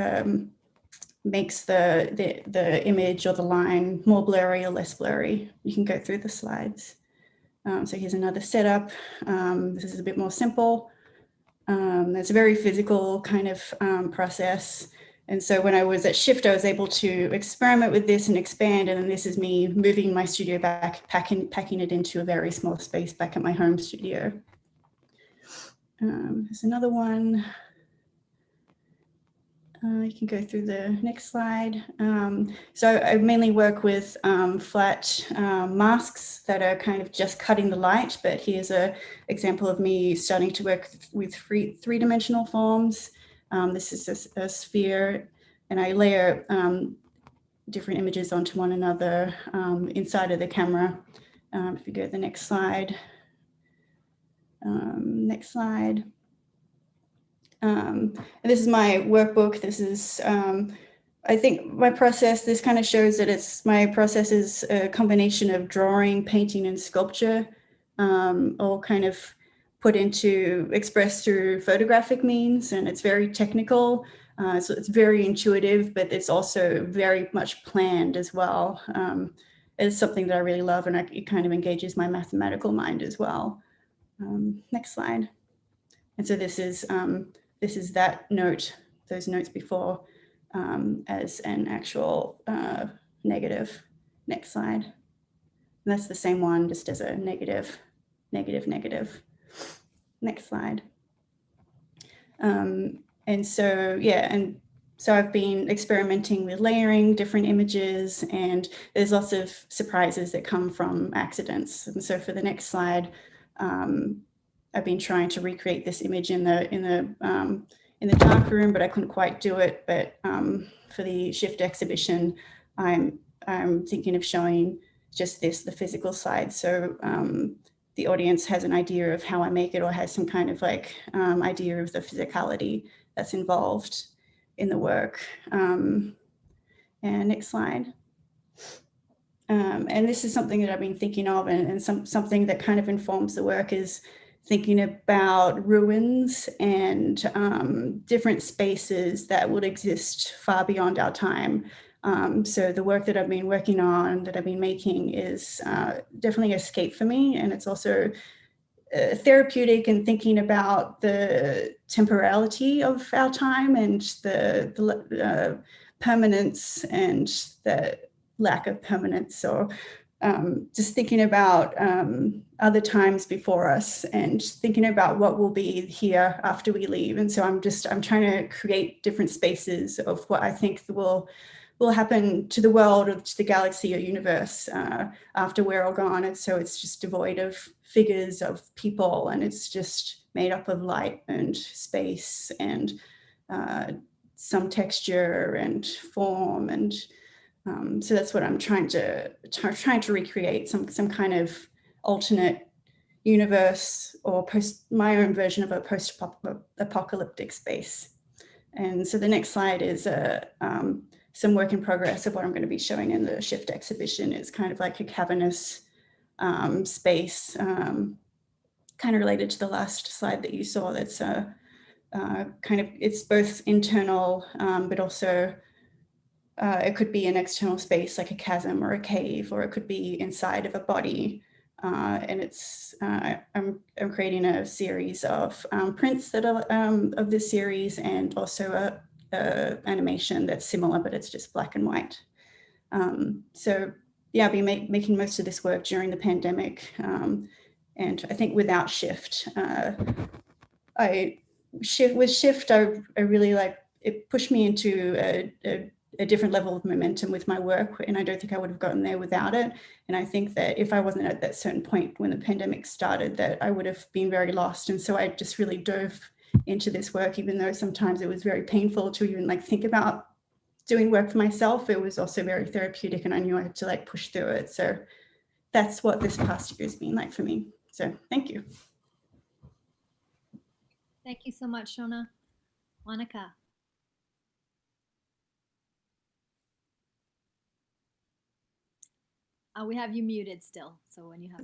makes the image or the line more blurry or less blurry. You can go through the slides. So here's another setup. This is a bit more simple. It's a very physical kind of process. And so when I was at SHIFT, I was able to experiment with this and expand. And then this is me moving my studio back, packing it into a very small space back at my home studio. There's another one. You can go through the next slide. So I mainly work with flat masks that are kind of just cutting the light, but here's an example of me starting to work with three-dimensional forms. This is a sphere, and I layer different images onto one another inside of the camera. If you go to the next slide. Next slide. And this is my workbook. This is, I think my process, this kind of shows that my process is a combination of drawing, painting, and sculpture, all kind of expressed through photographic means, and it's very technical. So it's very intuitive, but it's also very much planned as well. It's something that I really love, and it kind of engages my mathematical mind as well. Next slide. And so this is that note, those notes before, as an actual negative. Next slide. And that's the same one, just as a negative, negative, negative. Next slide. And so, yeah, and so I've been experimenting with layering different images, and there's lots of surprises that come from accidents. And so for the next slide, I've been trying to recreate this image in the dark room, but I couldn't quite do it. But for the SHIFT exhibition, I'm thinking of showing just the physical side. So the audience has an idea of how I make it, or has some kind of like idea of the physicality that's involved in the work. And next slide. And this is something that I've been thinking of, and something that kind of informs the work is thinking about ruins and different spaces that would exist far beyond our time. So the work that I've been working on, that I've been making is definitely an escape for me. And it's also therapeutic in thinking about the temporality of our time and the permanence and the lack of permanence, or just thinking about other times before us and thinking about what will be here after we leave. And so I'm trying to create different spaces of what I think will happen to the world or to the galaxy or universe after we're all gone. And so it's just devoid of figures of people, and it's just made up of light and space and some texture and form. And so that's what I'm trying to recreate, some kind of alternate universe or my own version of a post-apocalyptic space. And so the next slide is some work in progress of what I'm going to be showing in the SHIFT exhibition. Is kind of like a cavernous space, kind of related to the last slide that you saw. That's kind of, it's both internal, but also it could be an external space like a chasm or a cave, or it could be inside of a body. And it's I'm creating a series of prints that are of this series, and also a animation that's similar, but it's just black and white. So yeah, I've been making most of this work during the pandemic, and I think without SHIFT, with SHIFT, I really it pushed me into a different level of momentum with my work, and I don't think I would have gotten there without it. And I think that if I wasn't at that certain point when the pandemic started, that I would have been very lost. And so I just really dove into this work, even though sometimes it was very painful to even think about doing work for myself. It was also very therapeutic, and I knew I had to push through it. So that's what this past year has been like for me. So thank you. Thank you so much, Shona. Monika. We have you muted still, so when you have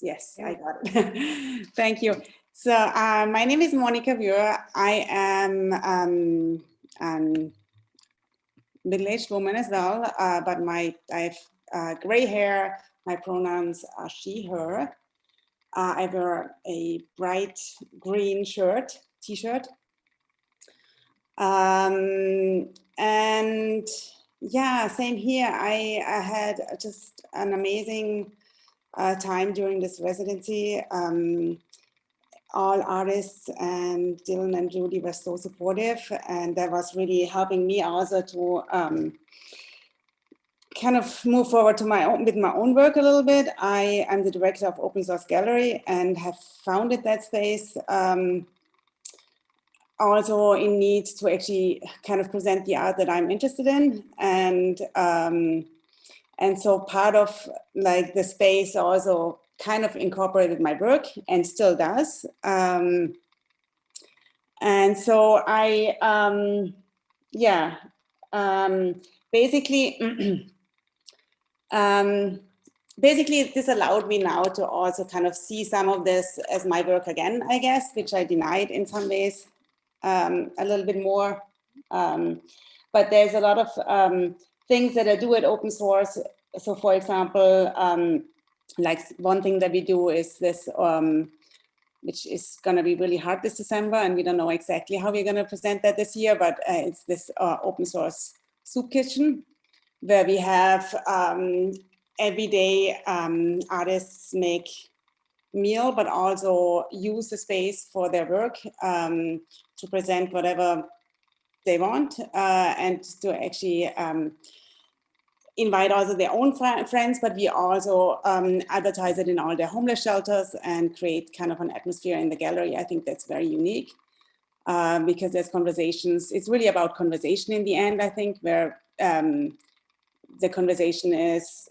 Yes, I got it. Thank you. So my name is Monika Wuhrer. I am a middle-aged woman as well, but I have gray hair. My pronouns are she, her. I wear a bright green t-shirt. And yeah, same here. I had just an amazing time during this residency. All artists and Dylan and Judy were so supportive, and that was really helping me also to kind of move forward to with my own work a little bit. I am the director of Open Source Gallery and have founded that space also in need to actually kind of present the art that I'm interested in. And so part of the space also kind of incorporated my work and still does. And so basically this allowed me now to also kind of see some of this as my work again, I guess, which I denied in some ways a little bit more. But there's a lot of things that I do at open source. So for example, one thing that we do is this, which is going to be really hard this December, and we don't know exactly how we're going to present that this year, but it's this open source soup kitchen, where we have every day artists make meal, but also use the space for their work to present whatever they want, and to actually invite also their own friends, but we also advertise it in all their homeless shelters and create kind of an atmosphere in the gallery. I think that's very unique because there's conversations. It's really about conversation in the end, I think, where the conversation is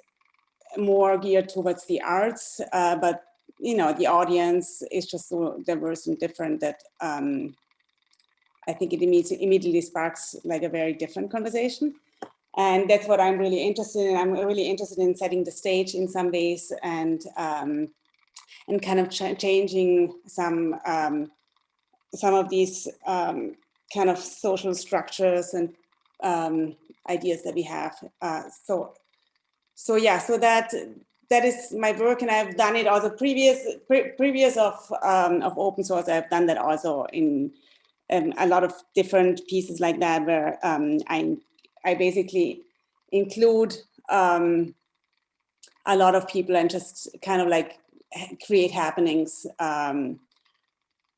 more geared towards the arts, but the audience is just so diverse and different that I think it immediately sparks a very different conversation. And that's what I'm really interested in. I'm really interested in setting the stage in some ways and kind of changing some of these kind of social structures and ideas that we have. So that is my work, and I've done it also previous of open source. I've done that also in a lot of different pieces like that, where I basically include a lot of people and just kind of like create happenings.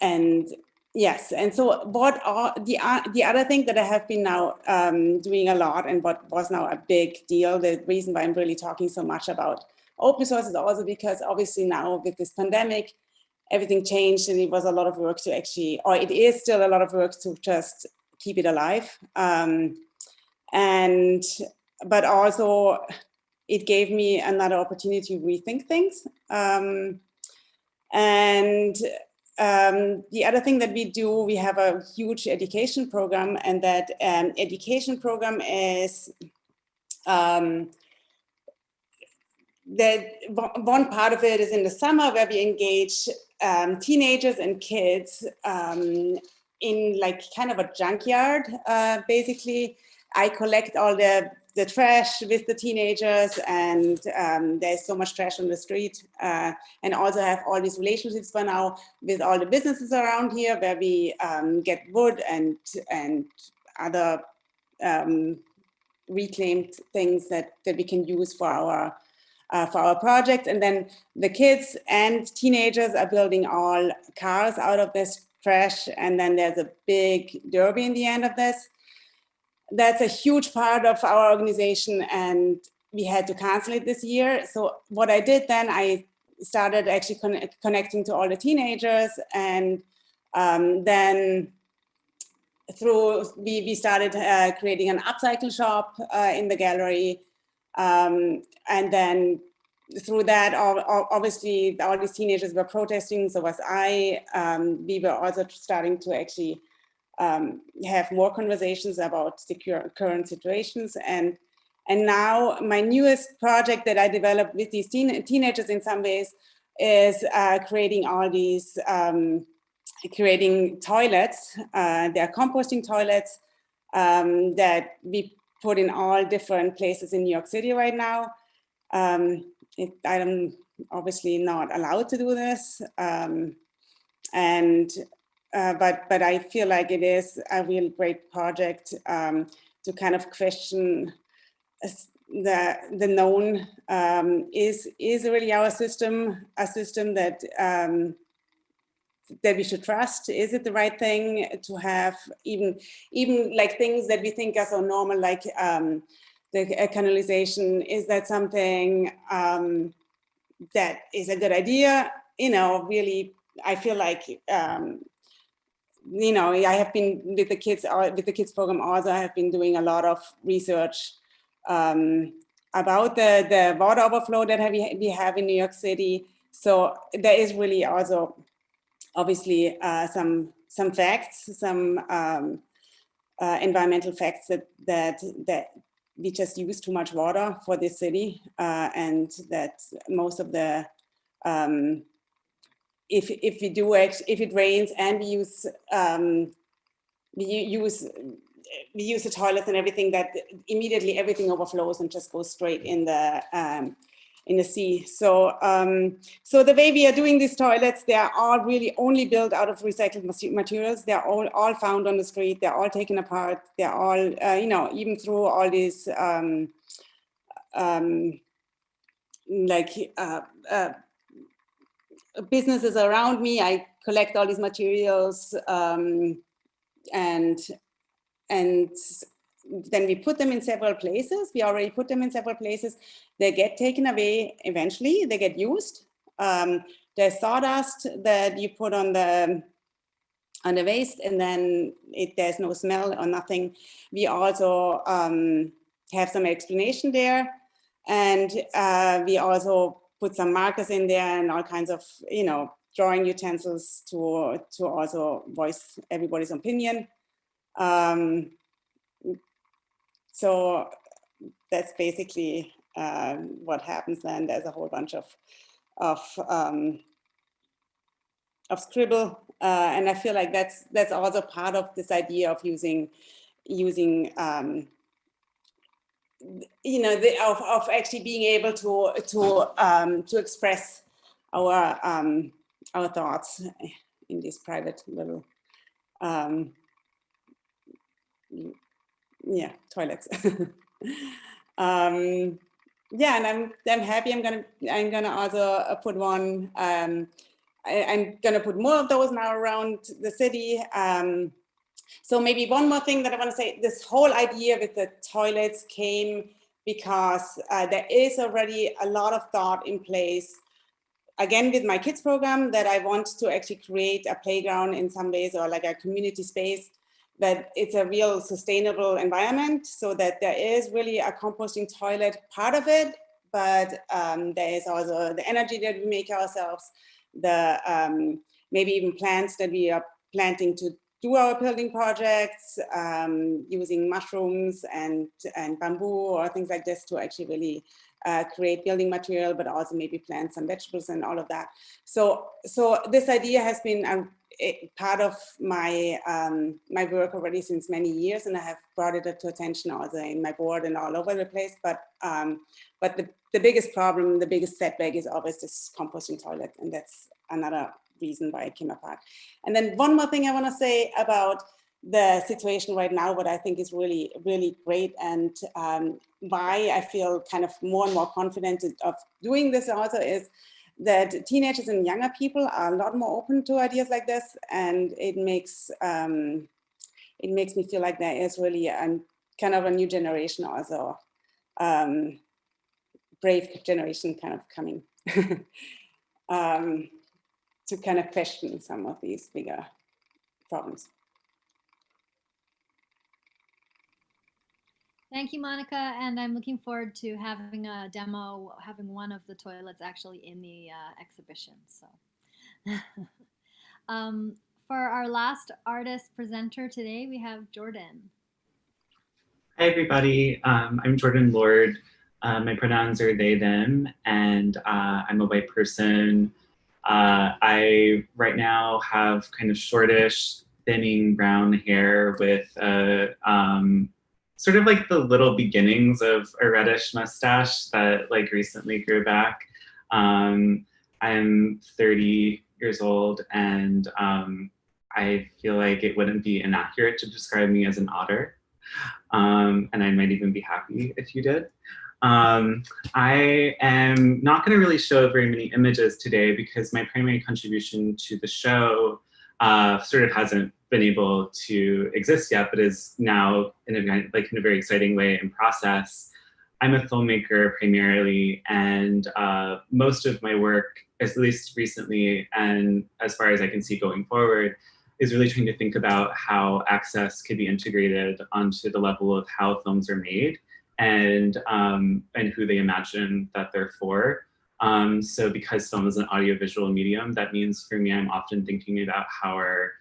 And yes, and so what are the other thing that I have been now doing a lot, and what was now a big deal, the reason why I'm really talking so much about open source is also because obviously now with this pandemic, everything changed, and it was a lot of work to actually, or it is still a lot of work to just keep it alive. But also it gave me another opportunity to rethink things. The other thing that we do, we have a huge education program, and that education program is that one part of it is in the summer, where we engage teenagers and kids in like kind of a junkyard. Basically, I collect all the trash with the teenagers, and there's so much trash on the street, and also have all these relationships by now with all the businesses around here, where we get wood and other reclaimed things that we can use for our project. And then the kids and teenagers are building all cars out of this trash, and then there's a big derby in the end of this. That's a huge part of our organization, and we had to cancel it this year. So what I did then, I started actually connecting to all the teenagers, and then we started creating an upcycle shop in the gallery. And then through that, obviously all these teenagers were protesting, so was I. We were also starting to actually have more conversations about the current situations. And now my newest project that I developed with these teenagers in some ways is creating all these, creating toilets. They're composting toilets that we put in all different places in New York City right now. I'm obviously not allowed to do this. But I feel like it is a real great project to kind of question the known. Is really our system a system that that we should trust? Is it the right thing to have even like things that we think are so normal, like the canalization? Is that something that is a good idea? You know, really, I feel like you know, I have been with the kids program also. I have been doing a lot of research about the water overflow that we have in New York City. So there is really also obviously some facts, some environmental facts that we just use too much water for this city, and that most of the if it rains and we use the toilets and everything, that immediately everything overflows and just goes straight in the sea. So so the way we are doing these toilets, they are all really only built out of recycled materials. They're all found on the street. They're all taken apart. They're all you know, even through all these businesses around me, I collect all these materials, and then we put them in several places. We already put them in several places. They get taken away eventually. They get used. There's sawdust that you put on the waste, and then there's no smell or nothing. We also have some explanation there, and we also put some markers in there and all kinds of, you know, drawing utensils to also voice everybody's opinion. So that's basically what happens then. There's a whole bunch of scribble, and I feel like that's also part of this idea of using using, you know, of actually being able to express our thoughts in these private little yeah, toilets. Yeah, and I'm happy. I'm gonna also put one. I'm gonna put more of those now around the city. So maybe one more thing that I want to say: this whole idea with the toilets came because there is already a lot of thought in place. Again, with my kids program, that I want to actually create a playground in some ways, or like a community space, that it's a real sustainable environment, so that there is really a composting toilet part of it, but there is also the energy that we make ourselves, the maybe even plants that we are planting to do our building projects, using mushrooms and bamboo or things like this to actually really create building material, but also maybe plant some vegetables and all of that. So this idea has been a part of my my work already since many years, and I have brought it to attention also in my board and all over the place. But the biggest problem, the biggest setback is always this composting toilet, and that's another reason why it came apart. And then one more thing I want to say about the situation right now, what I think is really, really great, and why I feel kind of more and more confident of doing this also, is that teenagers and younger people are a lot more open to ideas like this, and it makes me feel like there is really a kind of a new generation also, brave generation kind of coming to kind of question some of these bigger problems. Thank you, Monica, and I'm looking forward to having a demo, having one of the toilets actually in the exhibition. So, for our last artist presenter today, we have Jordan. Hi, everybody. I'm Jordan Lord. My pronouns are they, them, and I'm a white person. I right now have kind of shortish, thinning brown hair with sort of like the little beginnings of a reddish mustache that like recently grew back. I'm 30 years old, and I feel like it wouldn't be inaccurate to describe me as an otter. And I might even be happy if you did. I am not going to really show very many images today because my primary contribution to the show sort of hasn't been able to exist yet, but is now in a very exciting way in process. I'm a filmmaker primarily, and most of my work, at least recently, and as far as I can see going forward, is really trying to think about how access could be integrated onto the level of how films are made and who they imagine that they're for. So because film is an audiovisual medium, that means for me, I'm often thinking about how are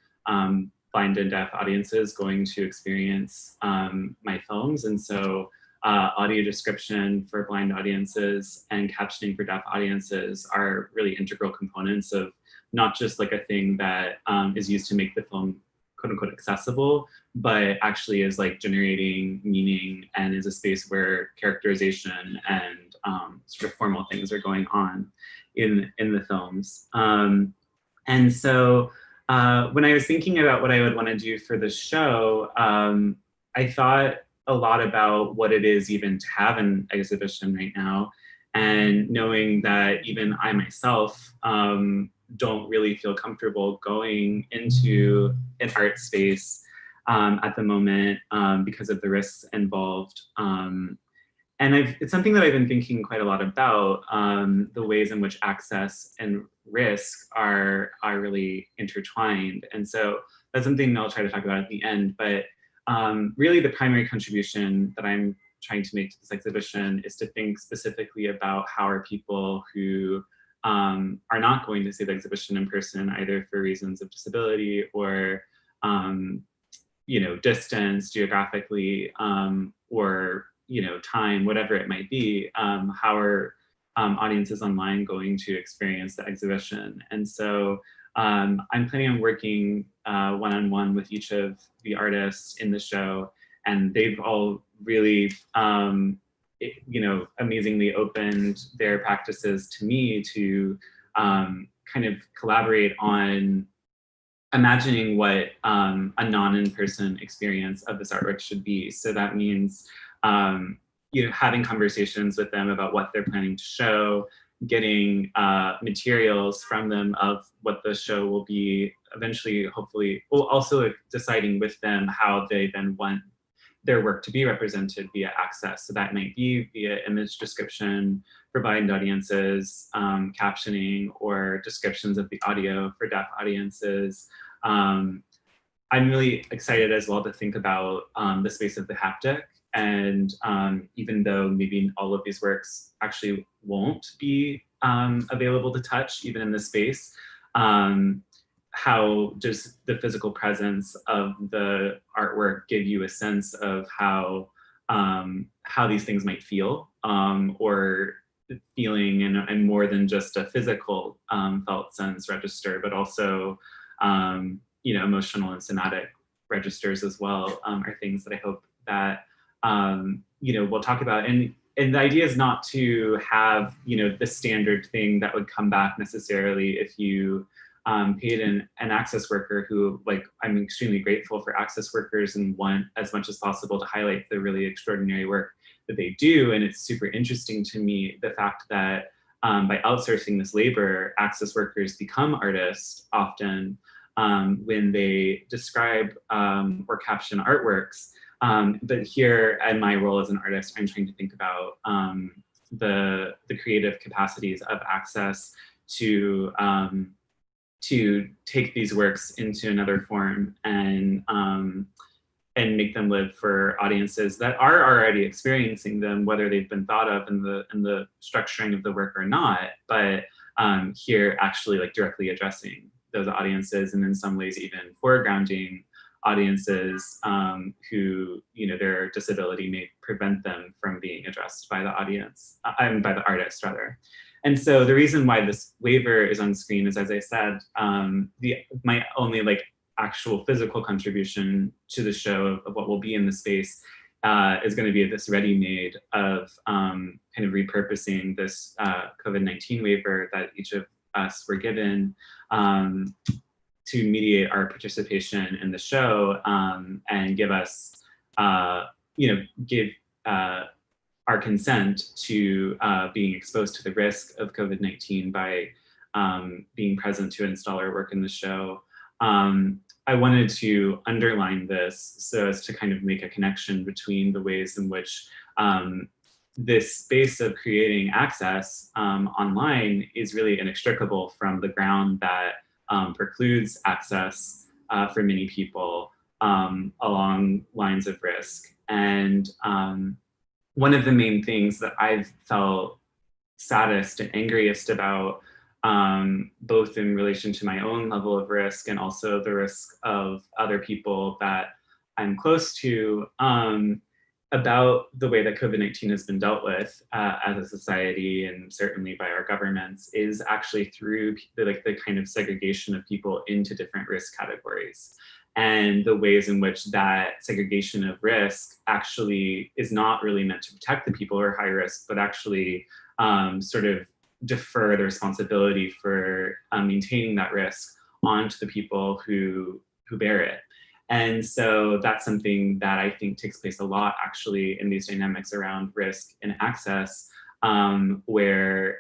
blind and deaf audiences going to experience my films. And so audio description for blind audiences and captioning for deaf audiences are really integral components of not just like a thing that is used to make the film quote unquote accessible, but actually is like generating meaning and is a space where characterization and sort of formal things are going on in the films. And so when I was thinking about what I would want to do for the show, I thought a lot about what it is even to have an exhibition right now, and knowing that even I myself don't really feel comfortable going into an art space at the moment because of the risks involved. And it's something that I've been thinking quite a lot about, the ways in which access and risk are really intertwined. And so that's something I'll try to talk about at the end. But really the primary contribution that I'm trying to make to this exhibition is to think specifically about how are people who are not going to see the exhibition in person, either for reasons of disability or distance geographically, or time, whatever it might be, how are audiences online going to experience the exhibition? And so I'm planning on working one-on-one with each of the artists in the show And they've all really, amazingly opened their practices to me to kind of collaborate on imagining what a non-in-person experience of this artwork should be. So that means, having conversations with them about what they're planning to show, getting materials from them of what the show will be eventually, hopefully, also deciding with them how they then want their work to be represented via access. So that might be via image description for blind audiences, captioning, or descriptions of the audio for deaf audiences. I'm really excited as well to think about the space of the haptic. And even though maybe all of these works actually won't be available to touch, even in this space, how just the physical presence of the artwork give you a sense of how these things might feel, or feeling and more than just a physical felt sense register, but also emotional and somatic registers as well, are things that I hope that we'll talk about. And the idea is not to have the standard thing that would come back necessarily if you paid an access worker who, like, I'm extremely grateful for access workers and want as much as possible to highlight the really extraordinary work that they do. And it's super interesting to me the fact that by outsourcing this labor, access workers become artists often when they describe or caption artworks. But here, in my role as an artist, I'm trying to think about the creative capacities of access to take these works into another form and make them live for audiences that are already experiencing them, whether they've been thought of in the structuring of the work or not. But here, actually, like, directly addressing those audiences, and in some ways even foregrounding audiences who, their disability may prevent them from being addressed by the audience, by the artist rather. And so the reason why this waiver is on screen is, as I said, my only actual physical contribution to the show of what will be in the space is going to be this ready-made of kind of repurposing this COVID-19 waiver that each of us were given to mediate our participation in the show and give us, give our consent to being exposed to the risk of COVID-19 by being present to install our work in the show. I wanted to underline this so as to kind of make a connection between the ways in which this space of creating access online is really inextricable from the ground that precludes access for many people along lines of risk. And one of the main things that I've felt saddest and angriest about, both in relation to my own level of risk and also the risk of other people that I'm close to, about the way that COVID-19 has been dealt with as a society, and certainly by our governments, is actually through the kind of segregation of people into different risk categories. And the ways in which that segregation of risk actually is not really meant to protect the people who are high risk, but actually sort of defer the responsibility for maintaining that risk onto the people who bear it. And so that's something that I think takes place a lot actually in these dynamics around risk and access, where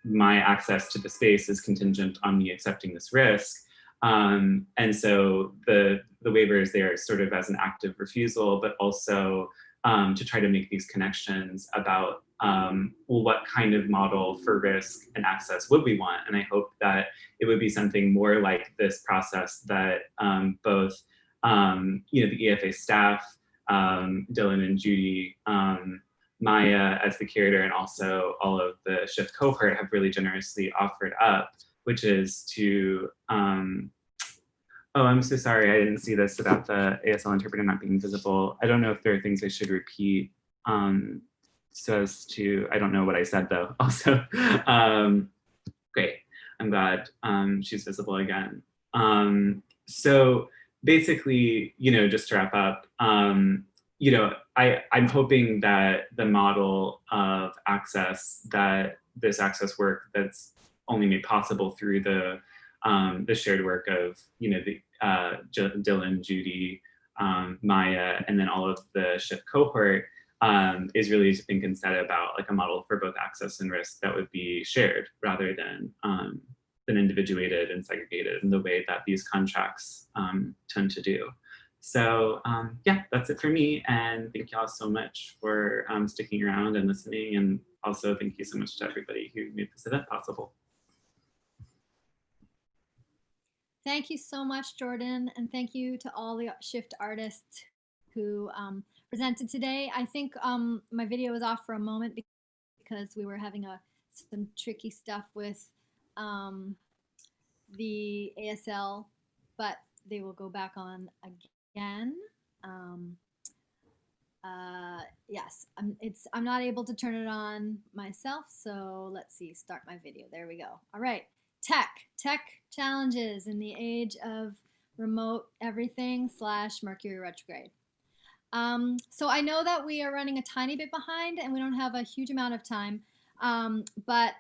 my access to the space is contingent on me accepting this risk. And so the waiver is there sort of as an active refusal, but also to try to make these connections about what kind of model for risk and access would we want. And I hope that it would be something more like this process that both the EFA staff, Dylan and Judy, Maya as the curator, and also all of the SHIFT cohort have really generously offered up, which is to, oh, I'm so sorry, I didn't see this about the ASL interpreter not being visible. I don't know if there are things I should repeat so as to, I don't know what I said though, also. Great, I'm glad she's visible again. So basically, just to wrap up, you know, I'm hoping that the model of access, that this access work that's only made possible through the shared work of, you know, the Dylan, Judy, Maya, and then all of the SHIFT cohort is really to think instead about like a model for both access and risk that would be shared rather than individuated and segregated in the way that these contracts tend to do. So yeah, that's it for me. And thank you all so much for sticking around and listening. And also thank you so much to everybody who made this event possible. Thank you so much, Jordan. And thank you to all the SHIFT artists who presented today. I think my video was off for a moment because we were having some tricky stuff with the ASL, but they will go back on again. Yes, I'm not able to turn it on myself, so let's see, start my video. There we go. All right, tech challenges in the age of remote everything / Mercury retrograde. So I know that we are running a tiny bit behind and we don't have a huge amount of time, but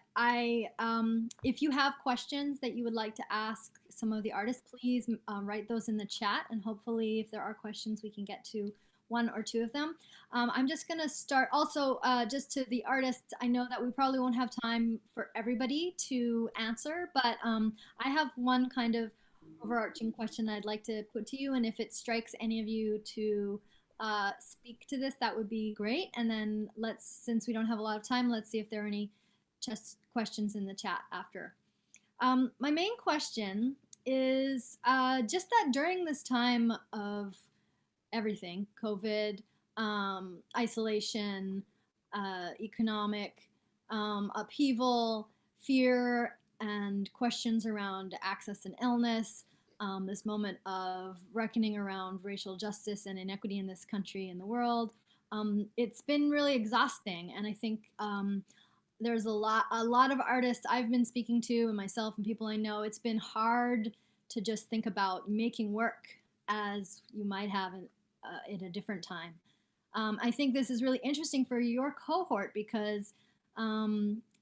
if you have questions that you would like to ask some of the artists, please write those in the chat, and hopefully if there are questions we can get to one or two of them. I'm just gonna start also just to the artists. I know that we probably won't have time for everybody to answer, but I have one kind of overarching question I'd like to put to you, and if it strikes any of you to speak to this, that would be great. And then since we don't have a lot of time, let's see if there are any just questions in the chat after. My main question is just that during this time of everything, COVID, isolation, economic upheaval, fear, and questions around access and illness, this moment of reckoning around racial justice and inequity in this country and the world. It's been really exhausting, and I think there's a lot of artists I've been speaking to, and myself and people I know, it's been hard to just think about making work as you might have in a different time. I think this is really interesting for your cohort because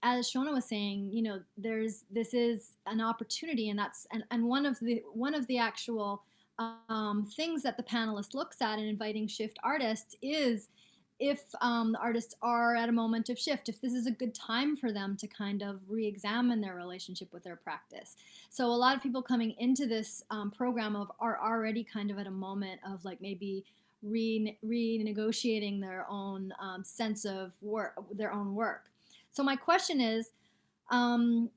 as Shona was saying, you know, this is an opportunity, and one of the actual things that the panelist looks at in inviting SHIFT artists is if the artists are at a moment of shift, if this is a good time for them to kind of re-examine their relationship with their practice. So a lot of people coming into this program are already kind of at a moment of like maybe renegotiating their own sense of work, their own work. So my question is, the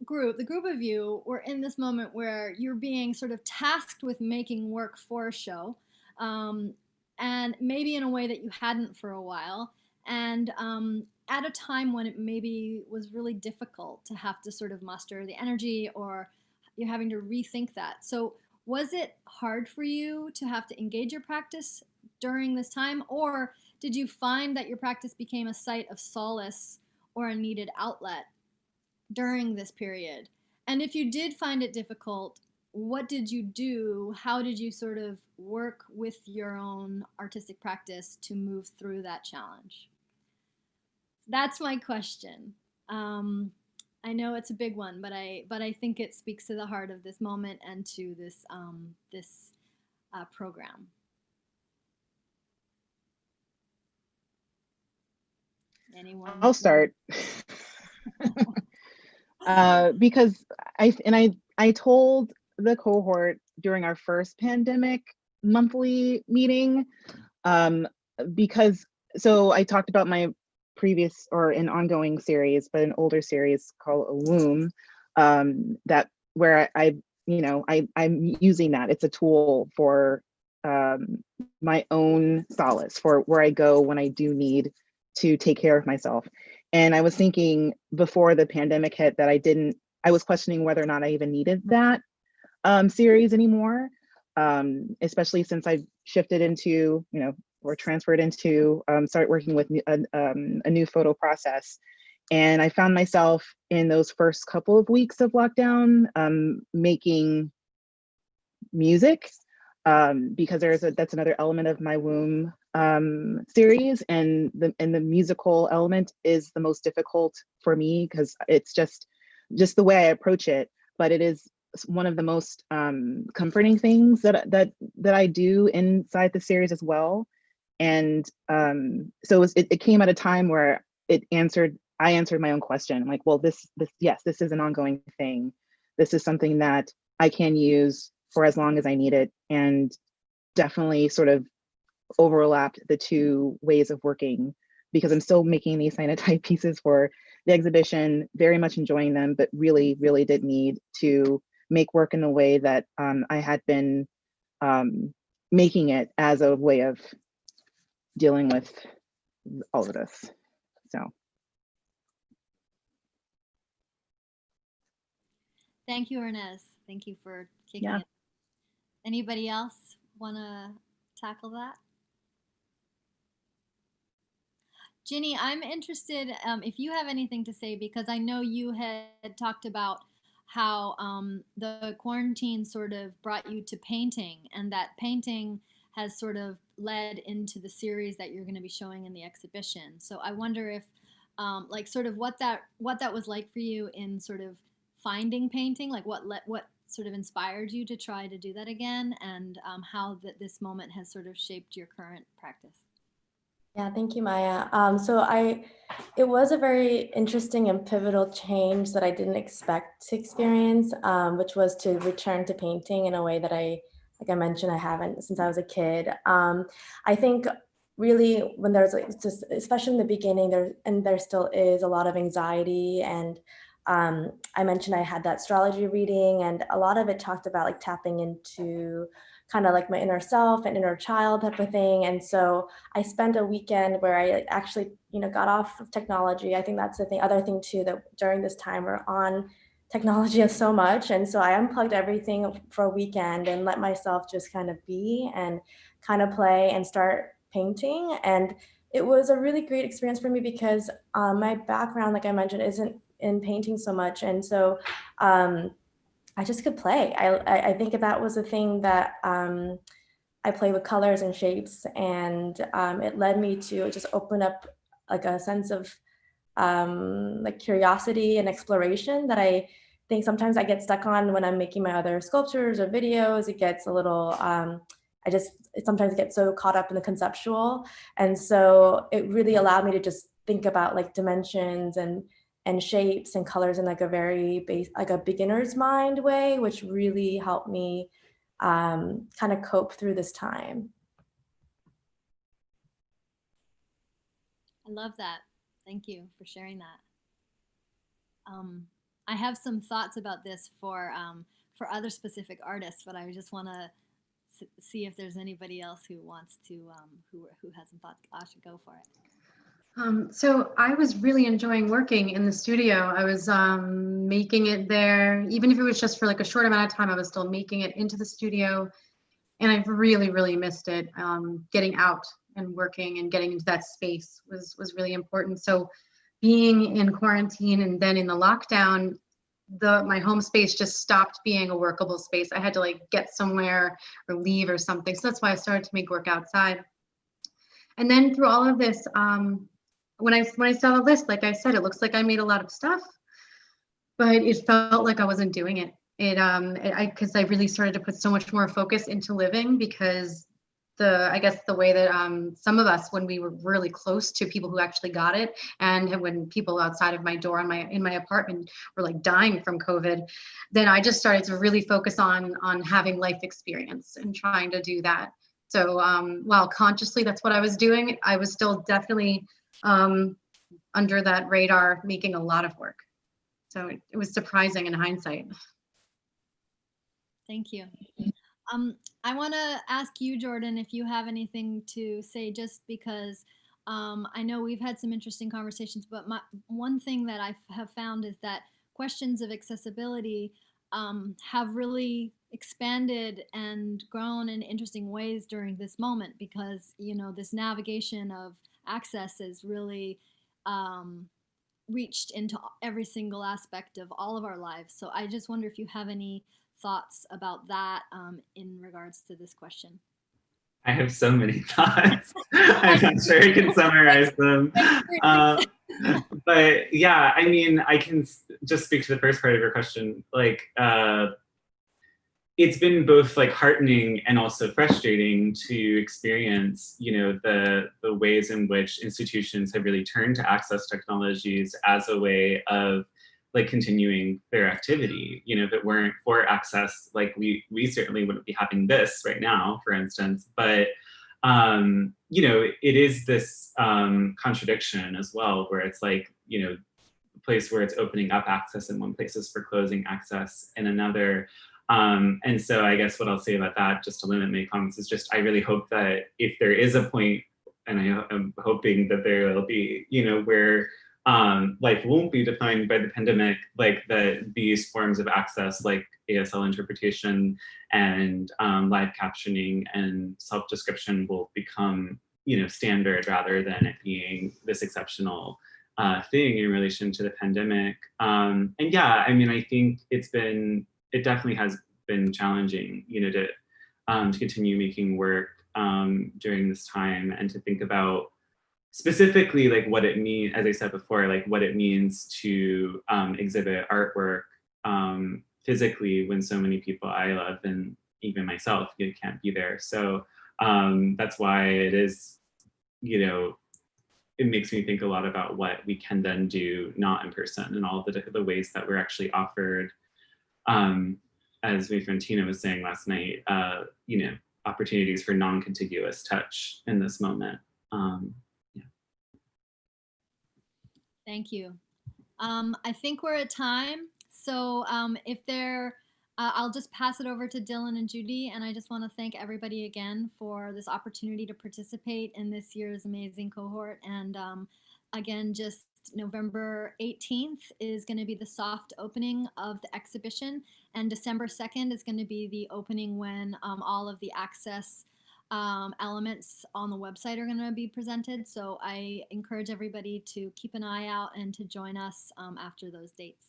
group of you were in this moment where you're being sort of tasked with making work for a show, and maybe in a way that you hadn't for a while, and at a time when it maybe was really difficult to have to sort of muster the energy, or you're having to rethink that. So was it hard for you to have to engage your practice during this time, or did you find that your practice became a site of solace or a needed outlet during this period? And if you did find it difficult, what did you do? How did you sort of work with your own artistic practice to move through that challenge? That's my question. I know it's a big one, but I think it speaks to the heart of this moment and to this program. Anyone? I'll start. Because I told the cohort during our first pandemic monthly meeting, because I talked about my previous or an ongoing series, but an older series called A Womb, that where I'm using that. It's a tool for my own solace, for where I go when I do need to take care of myself. And I was thinking before the pandemic hit that I was questioning whether or not I even needed that series anymore, especially since I shifted into, or transferred into, start working with a new photo process. And I found myself in those first couple of weeks of lockdown making music because that's another element of my womb series, and the musical element is the most difficult for me because it's just the way I approach it. But it is one of the most comforting things that I do inside the series as well. And so it came at a time where I answered my own question. I'm like, well, this is an ongoing thing. This is something that I can use for as long as I need it, and definitely sort of overlapped the two ways of working, because I'm still making these cyanotype pieces for the exhibition, very much enjoying them, but really, really did need to make work in the way that I had been making it as a way of dealing with all of this. So. Thank you, Hernease. Thank you for kicking it. Anybody else want to tackle that? Ginny, I'm interested if you have anything to say, because I know you had talked about how the quarantine sort of brought you to painting, and that painting has sort of led into the series that you're going to be showing in the exhibition. So I wonder if like sort of what that was like for you in sort of finding painting, like what sort of inspired you to try to do that again, and how this moment has sort of shaped your current practice. Yeah, thank you, Maya. It was a very interesting and pivotal change that I didn't expect to experience, which was to return to painting in a way that like I mentioned, I haven't since I was a kid. I think really when there's just, especially in the beginning, there still is a lot of anxiety, and I mentioned I had that astrology reading, and a lot of it talked about like tapping into kind of like my inner self and inner child type of thing. And so I spent a weekend where I actually, got off of technology. I think that's the other thing too, that during this time we're on technology so much. And so I unplugged everything for a weekend and let myself just kind of be and kind of play and start painting. And it was a really great experience for me because my background, like I mentioned, isn't in painting so much. And so I just could play. I think that was the thing that I play with colors and shapes, and it led me to just open up like a sense of like curiosity and exploration that I think sometimes I get stuck on when I'm making my other sculptures or videos. It gets a little, it sometimes get so caught up in the conceptual. And so it really allowed me to just think about like dimensions and shapes and colors in like a very like a beginner's mind way, which really helped me kind of cope through this time. I love that. Thank you for sharing that. I have some thoughts about this for other specific artists, but I just want to see if there's anybody else who wants to, who has some thoughts. Asha, go for it. So I was really enjoying working in the studio. I was making it there, even if it was just for like a short amount of time, I was still making it into the studio. And I've really, really missed it. Getting out and working and getting into that space was really important. So being in quarantine and then in the lockdown, my home space just stopped being a workable space. I had to like get somewhere or leave or something. So that's why I started to make work outside. And then through all of this, when I saw the list, like I said, it looks like I made a lot of stuff, but it felt like I wasn't doing it. Because I really started to put so much more focus into living, because I guess the way that some of us, when we were really close to people who actually got it, and when people outside of my door in my apartment were like dying from COVID, then I just started to really focus on having life experience and trying to do that. So while consciously that's what I was doing, I was still definitely under that radar making a lot of work. So it was surprising in hindsight. Thank you. I want to ask you, Jordan, if you have anything to say, just because I know we've had some interesting conversations, but one thing that I have found is that questions of accessibility have really expanded and grown in interesting ways during this moment, because this navigation of access is really reached into every single aspect of all of our lives. So I just wonder if you have any thoughts about that in regards to this question. I have so many thoughts. I'm not sure I can summarize them. But yeah, I mean, I can just speak to the first part of your question. Like, it's been both like heartening and also frustrating to experience, you know, the ways in which institutions have really turned to access technologies as a way of like continuing their activity. You know, if it weren't for access, like we certainly wouldn't be having this right now, for instance. But you know, it is this contradiction as well, where it's like, you know, a place where it's opening up access in one place is for closing access in another. And so I guess what I'll say about that, just to limit my comments, is just I really hope that if there is a point, and I'm hoping that there will be, you know, where life won't be defined by the pandemic, like that these forms of access like ASL interpretation and live captioning and self-description will become, you know, standard rather than it being this exceptional thing in relation to the pandemic. And yeah, I mean, I think it definitely has been challenging, you know, to continue making work during this time and to think about specifically like what it means, as I said before, like what it means to exhibit artwork physically when so many people I love and even myself can't be there. So that's why it is, you know, it makes me think a lot about what we can then do not in person and all the ways that we're actually offered, as my friend Tina was saying last night, you know, opportunities for non-contiguous touch in this moment. Yeah. Thank you. I think we're at time. So if there, I'll just pass it over to Dylan and Judy. And I just want to thank everybody again for this opportunity to participate in this year's amazing cohort. And again, just November 18th is going to be the soft opening of the exhibition. And December 2nd is going to be the opening when all of the access elements on the website are going to be presented. So I encourage everybody to keep an eye out and to join us after those dates.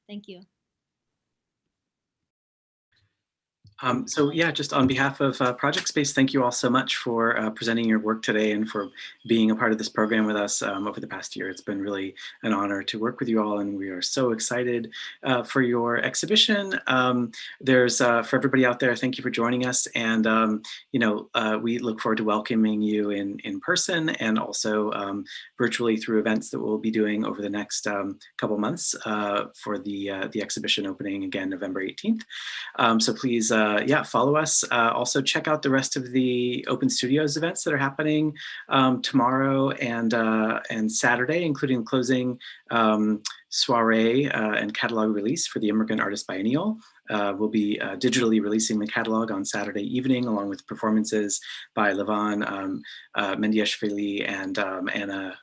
Thank you. So yeah, just on behalf of Project Space, thank you all so much for presenting your work today and for being a part of this program with us over the past year. It's been really an honor to work with you all, and we are so excited for your exhibition. There's for everybody out there, thank you for joining us, and you know, we look forward to welcoming you in person and also virtually through events that we'll be doing over the next couple months for the exhibition opening again November 18th. So please. Yeah, follow us. Also check out the rest of the Open Studios events that are happening tomorrow and Saturday, including closing soiree and catalog release for the Immigrant Artist Biennial. We'll be digitally releasing the catalog on Saturday evening, along with performances by Levan Mendiashvili and Anna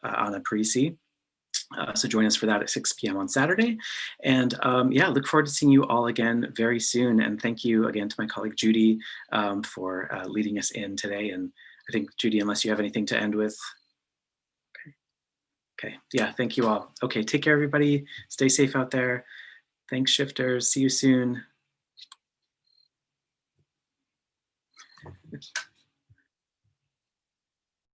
Parisi. So join us for that at 6 p.m. on Saturday. And yeah, look forward to seeing you all again very soon. And thank you again to my colleague Judy for leading us in today. And I think, Judy, unless you have anything to end with. Okay, yeah, thank you all. Okay, take care, everybody. Stay safe out there. Thanks, shifters. See you soon.